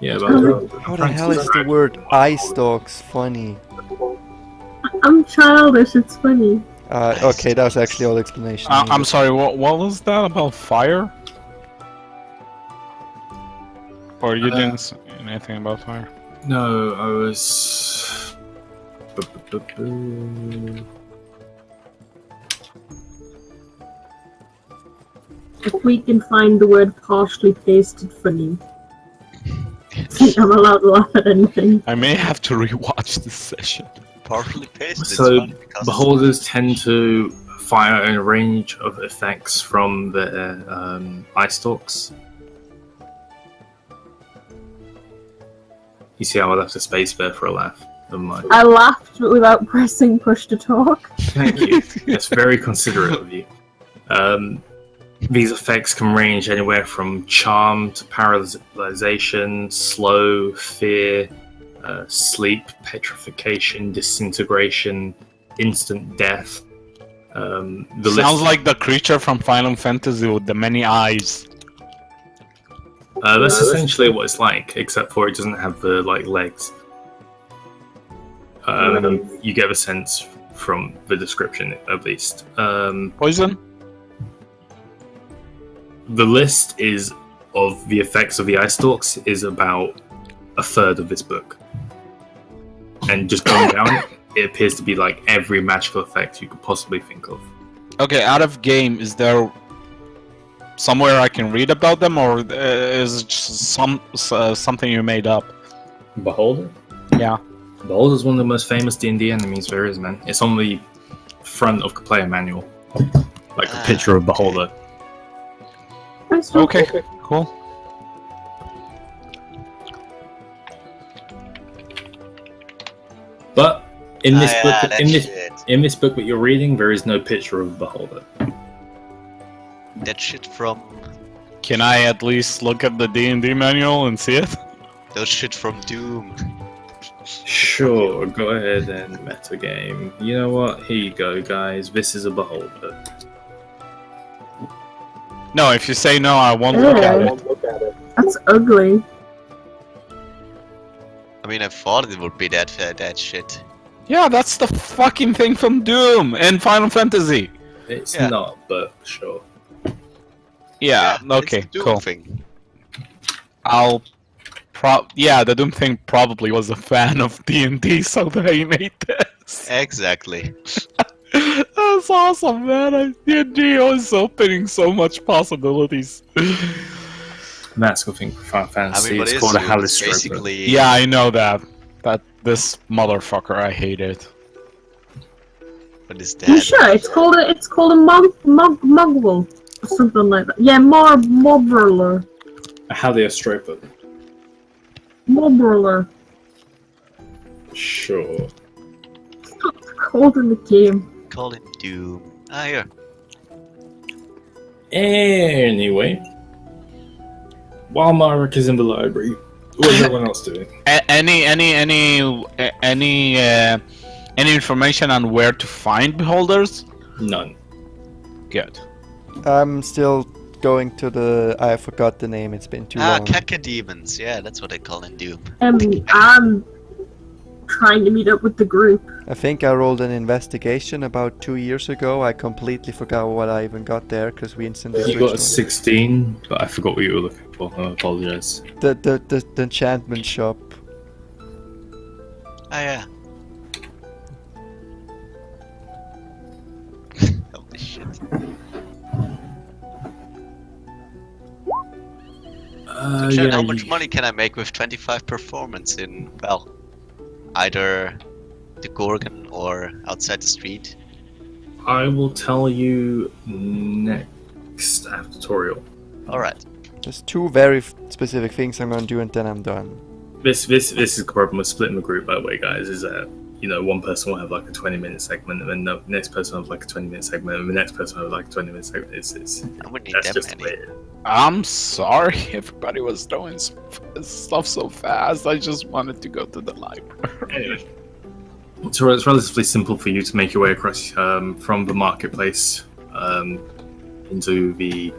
Yeah, How the hell is the word eye stalks funny? I'm childish, it's funny. Okay, that was actually all the explanation. I I'm needed. sorry, what was that about fire? Or you didn't say anything about fire? No, I was... If we can find the word partially pasted funny, I think I'm allowed to laugh at anything. I may have to rewatch this session. Partially pasted. So, beholders tend to fire a range of effects from their eye stalks. You see how I left a space there for a laugh? Never mind. I laughed but without pressing push to talk. Thank you. That's very considerate of you. These effects can range anywhere from charm to paralyzation, slow, fear, sleep, petrification, disintegration, instant death. Sounds like the creature from Final Fantasy with the many eyes. That's essentially what it's like, except for it doesn't have the legs. You get the sense from the description, at least. Poison? The list is of the effects of the eye stalks is about a third of this book, and just going down, it appears to be like every magical effect you could possibly think of. Okay, out of game, is there somewhere I can read about them, or is it just something you made up? Beholder? Yeah. Beholder is one of the most famous D&D enemies there is, man. It's on the front of the player manual, like a picture of Beholder. Okay, cool. But in this book, that in this shit. book that you're reading, there is no picture of Beholder. That shit from... Can I at least look at the D&D manual and see it? Those shit from Doom. Sure, go ahead and metagame. You know what? Here you go, guys. This is a beholder. No, if you say no, I won't look at it. That's ugly. I mean, I thought it would be that shit. Yeah, that's the fucking thing from Doom and Final Fantasy. It's Yeah. not, but sure. Yeah, it's okay, the Doom cool. thing. Yeah, the Doom thing probably was a fan of D&D, so they made this. Exactly. That's awesome, man. D&D is opening so much possibilities. That's the thing for Final Fantasy. I mean, what it's is called a Doom? It's Halistroper. basically. Yeah, I know that. This motherfucker, I hate it. What is You that? sure? It's called a mugwell or something like that. Yeah, mobberler. A Halistroper. Mobberler. Sure. It's not called in the game. Call it Doom. Ah, here. Anyway, while Marek is in the library, what is everyone else doing? Any information on where to find beholders? None. Good. I'm still going to the. I forgot the name. It's been too long. Cacodemons. Yeah, that's what they call in Doom. I'm trying to meet up with the group. I think I rolled an investigation about 2 years ago. I completely forgot what I even got there because we instantly You got a switched 16, but I forgot what you were looking for. I apologize. on. The enchantment shop. Ah, yeah. Holy shit. So, Chad, how much money can I make with 25 performance in, well, either the Gorgon or outside the street? I will tell you next after tutorial. Alright. There's two very specific things I'm gonna do and then I'm done. This is the problem with splitting the group, by the way, guys, is that, you know, one person will have like a 20-minute segment, and then the next person will have like a 20-minute segment, and the next person will have like a 20-minute segment. I wouldn't need That's that just the way many. it is. I'm sorry everybody was doing stuff so fast. I just wanted to go to the library. Anyway, so it's relatively simple for you to make your way across from the marketplace into the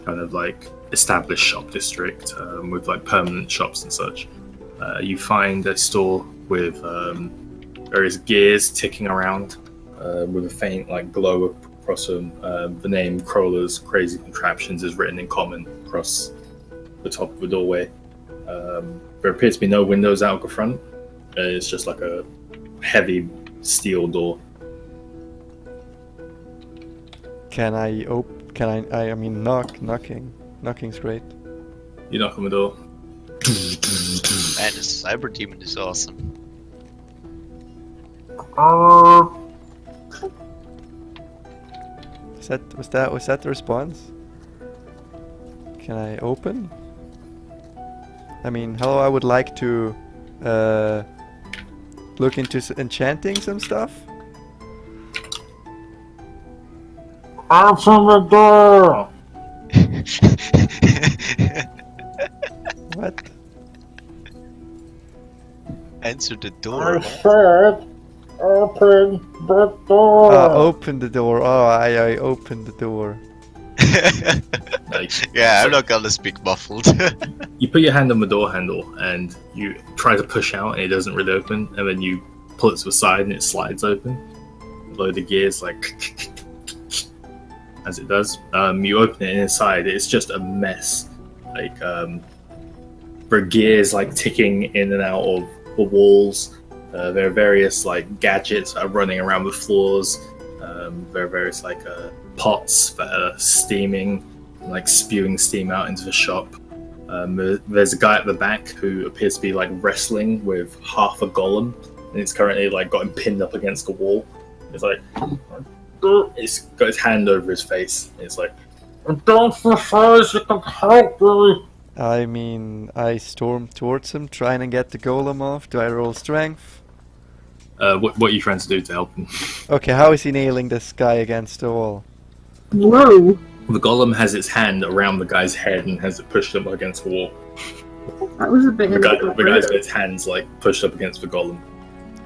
kind of like established shop district with like permanent shops and such. You find a store with various gears ticking around with a faint like glow across them. The name Crawler's Crazy Contraptions is written in common across the top of the doorway. There appear to be no windows out the front. It's just like a heavy steel door. Can I I mean knocking's great. You knock on the door. Man, this Cyber Demon is awesome. Was that the response? Can I open? I mean, hello, I would like to look into enchanting some stuff. Open the door! What? Answer the door. I said, open the door! Open the door. Oh, I opened the door. Like, Yeah, I'm not gonna speak muffled. you put your hand on the door handle and you try to push out and it doesn't really open, and then you pull it to the side and it slides open. Below the gears, like as it does. You open it and inside it's just a mess. Like there are gears like ticking in and out of the walls. There are various like gadgets that are running around the floors. There are various like pots that are steaming, like spewing steam out into the shop. There's a guy at the back who appears to be like wrestling with half a golem, and it's currently like got him pinned up against the wall. It's like it's got his hand over his face. It's like, Don't suppose you can help me? I mean, I storm towards him, trying to get the golem off. Do I roll strength? what are you trying to do to help him? Okay, how is he nailing this guy against the wall? Whoa. The golem has its hand around the guy's head and has it pushed him against the wall. That was a bit The guy's inappropriate. got his hands like pushed up against the golem.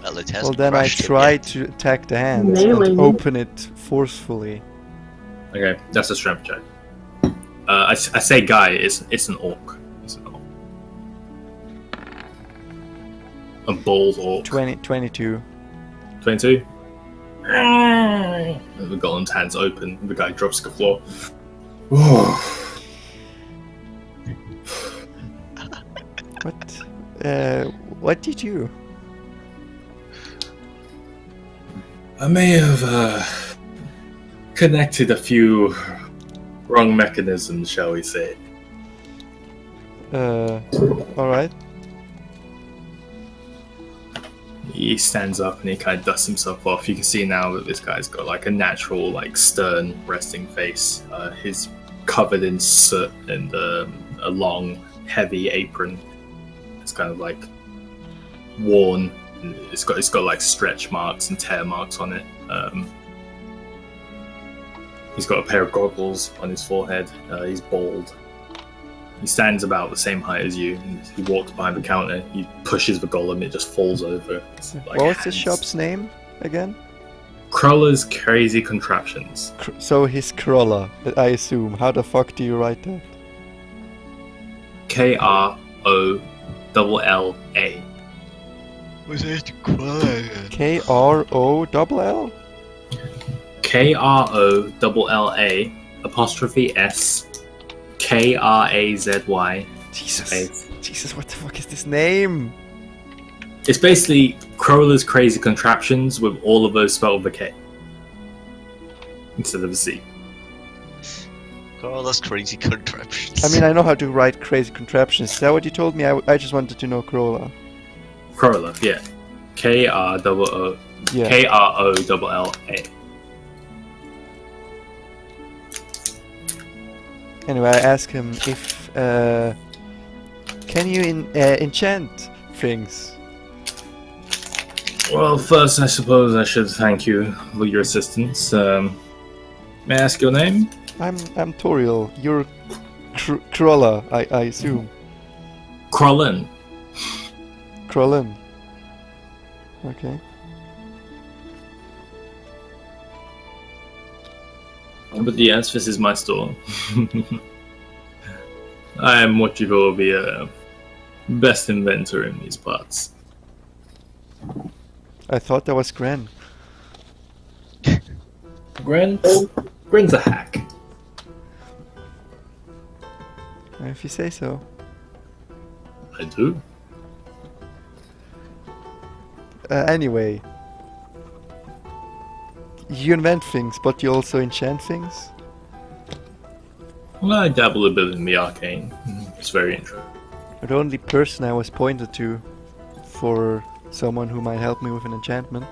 Well, it Well, hasn't then I crushed it try yet. to attack the hands Melee. and open it forcefully. Okay, that's a strength check. I say guy, it's an orc. It's an orc. A bald orc. 22. 22. The golem's hands open. The guy drops to the floor. What did you? I may have connected a few wrong mechanisms, shall we say. Alright. He stands up and he kind of dusts himself off. You can see now that this guy's got like a natural, like stern, resting face. He's covered in soot and a long, heavy apron. It's kind of like worn. It's got like stretch marks and tear marks on it. He's got a pair of goggles on his forehead. He's bald. He stands about the same height as you. And he walks behind the counter. He pushes the golem. It just falls over. It's like What was the hands. shop's name again? Crowler's Crazy Contraptions. So he's Crawler, I assume. How the fuck do you write that? Krolla. Was it quiet? Kroll? Krolla apostrophe S Krazy. Jesus, what the fuck is this name? It's basically Crowler's Crazy Contraptions with all of those spelled with a K instead of a C. Oh, that's crazy contraptions. I mean, I know how to write crazy contraptions. Is that what you told me? I just wanted to know Crawler. Crowler, yeah. Krolla. Yeah. Krolla. Anyway, I asked him if can you enchant things? Well, first, I suppose I should thank you for your assistance. May I ask your name? I'm Toriel. You're Crawler, I assume. Krollen. Krollen. Okay. But yes, this is my store. I am what you call the best inventor in these parts. I thought that was Gren. Gren's a hack. If you say so. I do. Anyway. You invent things, but you also enchant things? Well, I dabble a bit in the arcane. It's very interesting. The only person I was pointed to for someone who might help me with an enchantment.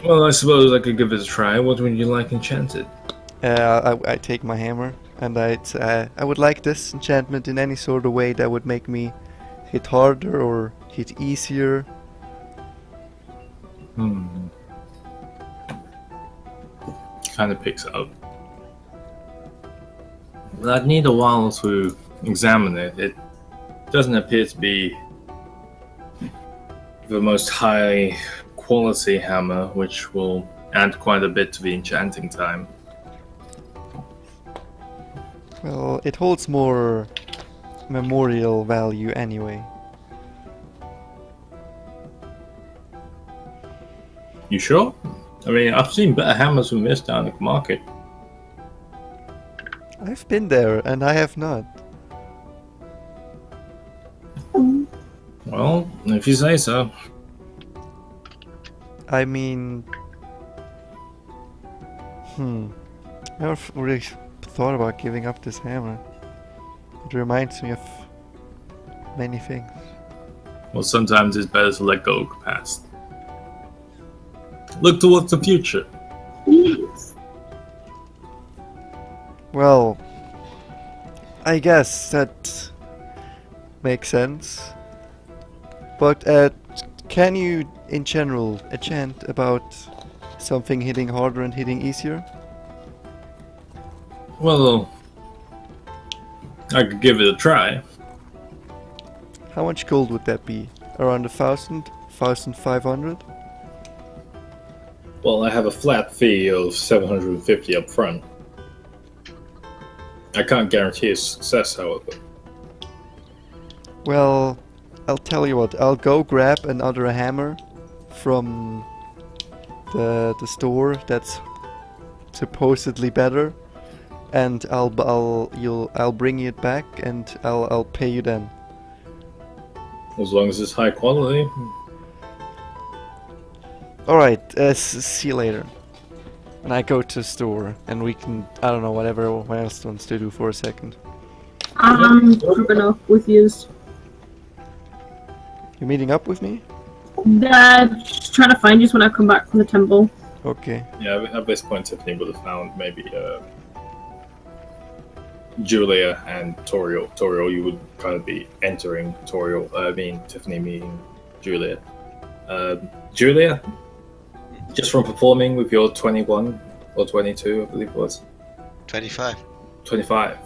Well, I suppose I could give it a try. What would you like enchanted? I take my hammer and I would like this enchantment in any sort of way that would make me hit harder or hit easier. Kind of picks it up. Well, I'd need a while to examine it. It doesn't appear to be the most high quality hammer, which will add quite a bit to the enchanting time. Well, it holds more memorial value anyway. You sure? I mean, I've seen better hammers than this down at the market. I've been there and I have not. Well, if you say so. I mean... I never really thought about giving up this hammer. It reminds me of many things. Well, sometimes it's better to let go of the past. Look towards the future. Yes. Well, I guess that makes sense. But can you, in general, enchant about something hitting harder and hitting easier? Well, I could give it a try. How much gold would that be? Around 1,000? 1,500? Well, I have a flat fee of 750 up front. I can't guarantee a success, however. Well, I'll tell you what. I'll go grab another hammer from the store that's supposedly better, and I'll bring it back, and I'll pay you then. As long as it's high quality. All right. See you later. And I go to the store, and we can, I don't know, whatever else wants to do for a second. I'm grouping up with yous. You meeting up with me? Just trying to find yous when I come back from the temple. Okay. Yeah, at this point, Tiffany would have found maybe Julia and Toriel. Toriel, you would kind of be entering Toriel. Tiffany meeting Julia. Julia, just from performing with your 21 or 22, I believe it was. 25. 25.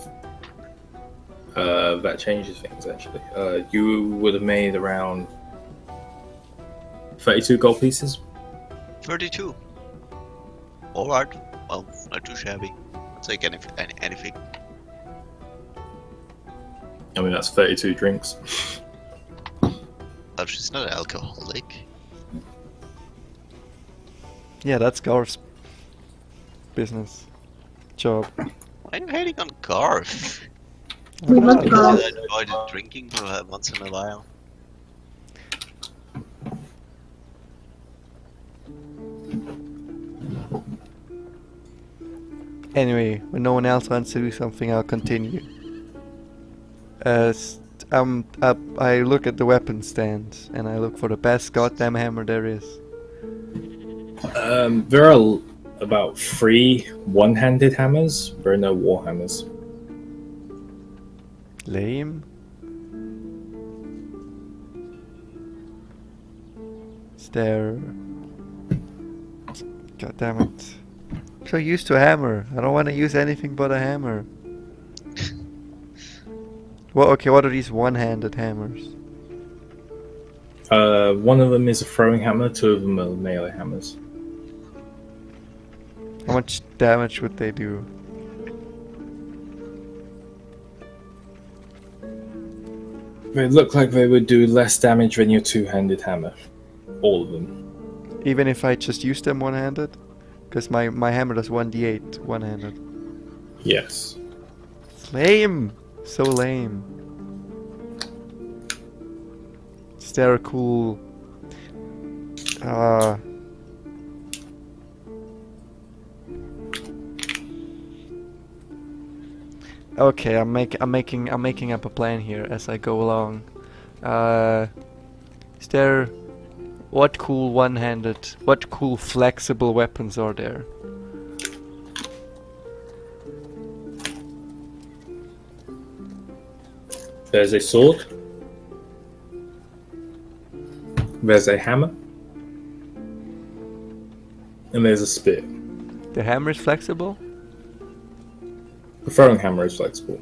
That changes things, actually. You would have made around 32 gold pieces. 32. Alright. Well, not too shabby. I'll take anything. I mean, that's 32 drinks. Oh, she's not alcoholic. Yeah, that's Garth's business. Job. Why are you hating on Garth? We love I Garth. enjoy the drinking once in a while. Anyway, when no one else wants to do something, I'll continue. I look at the weapon stand and I look for the best goddamn hammer there is. There are about 3 one-handed hammers. There are no war hammers. Lame. Is there? God damn it! I'm so used to a hammer. I don't want to use anything but a hammer. Well, okay. What are these one-handed hammers? One of them is a throwing hammer. 2 of them are melee hammers. How much damage would they do? They look like they would do less damage than your 2-handed hammer. All of them. Even if I just use them one-handed? Because my hammer does 1d8 one-handed. Yes. Lame! So lame. Is there a cool... Okay, I'm making up a plan here as I go along. Is there... What cool flexible weapons are there? There's a sword. There's a hammer. And there's a spear. The hammer is flexible? The throwing hammer is flexible.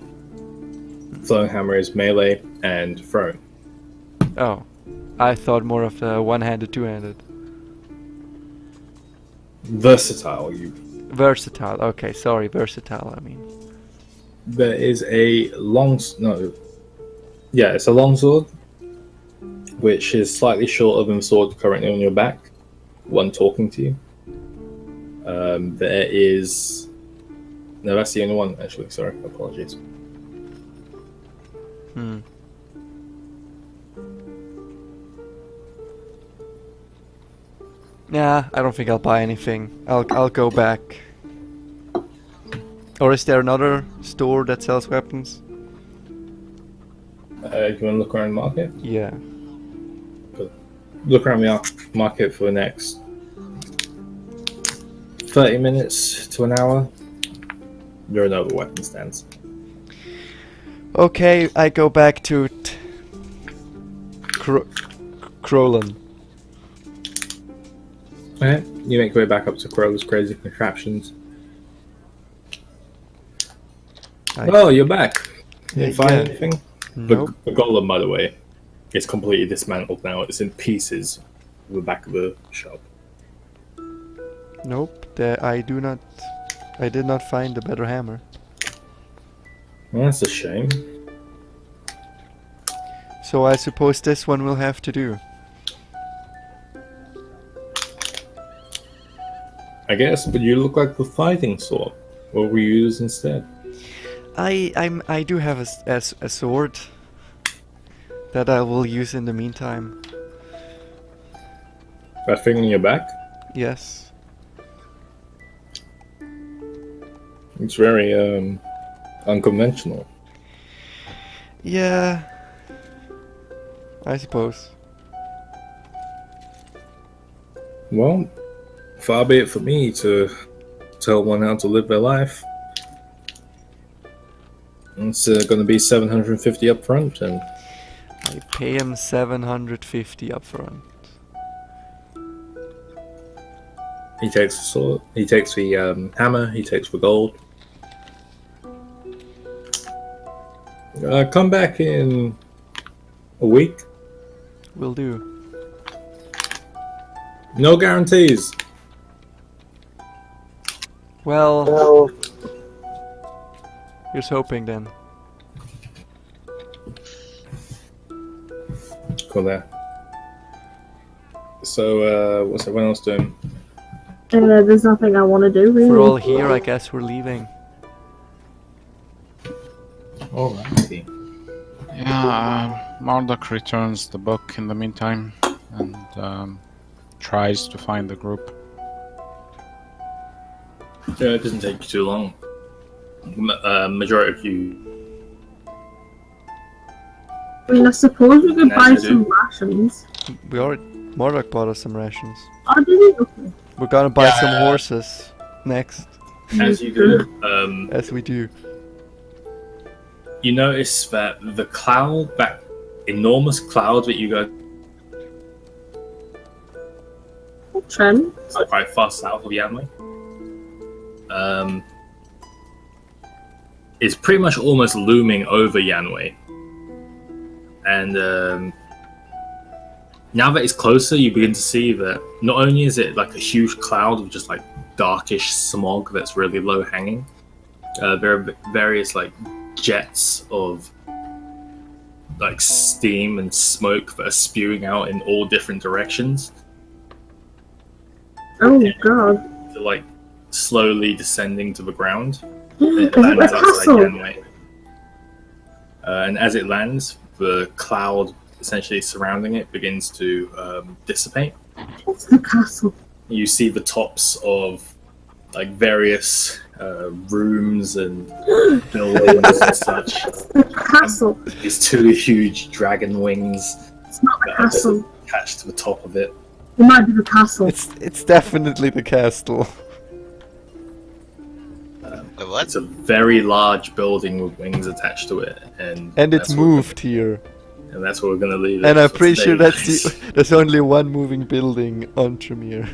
Throwing hammer is melee and throwing. Oh. I thought more of the one-handed, two-handed. Versatile, you. Versatile, okay, sorry, versatile, I mean. There is a long... No. Yeah, it's a long sword, which is slightly shorter than the sword currently on your back, one talking to you. There is... No, that's the only one, actually. Sorry, apologies. Nah, I don't think I'll buy anything. I'll go back. Or is there another store that sells weapons? You want to look around the market? Yeah. Look around the market for the next 30 minutes to an hour. There are no other weapon stands. Okay, I go back to Krolan. Okay, you make your way back up to Crow's Crazy Contraptions. Oh, you're back. You didn't find Yeah. anything? Nope. The golem, by the way, is completely dismantled now. It's in pieces at the back of the shop. Nope. I did not find a better hammer. Well, that's a shame. So I suppose this one will have to do. I guess, but you look like the fighting sort. What will you use instead? I do have a sword that I will use in the meantime. That thing on your back? Yes. It's very unconventional. Yeah. I suppose. Well, far be it for me to tell one how to live their life. It's going to be 750 up front, and I pay him 750 up front. he takes the sword, he takes the hammer, he takes the gold. Come back in a week. Will do. No guarantees. Well, here's hoping then. Cool there. So, what's everyone else doing? There's nothing I want to do, really. We're all here, I guess we're leaving. Alrighty. Yeah, Marduk returns the book in the meantime and tries to find the group. Yeah, it doesn't take you too long. Majority of you. I mean, I suppose we could As buy you do. some rations. We already Mordok bought us some rations. Oh, did you? Okay. We're gonna buy some Yeah. horses next, As you do, as we do. you notice that the cloud, that enormous cloud that you guys Trent? are quite far south of Yanwei, is pretty much almost looming over Yanwei. And now that it's closer, you begin to see that not only is it like a huge cloud of just like darkish smog that's really low hanging, there are various like jets of like steam and smoke that are spewing out in all different directions. Oh, God. They're like slowly descending to the ground. Is It it lands the outside castle? Yanwei. And as it lands, the cloud essentially surrounding it begins to dissipate. What's the castle? You see the tops of like various rooms and buildings and such. The castle. These two huge dragon wings It's not the that are just castle. attached to the top of it. It might be the castle. It's definitely the castle. What? It's a very large building with wings attached to it, and And it's that's where we're moved here. gonna- and that's where we're gonna leave it. And I'm for pretty today, sure guys. there's only one moving building on Trymira.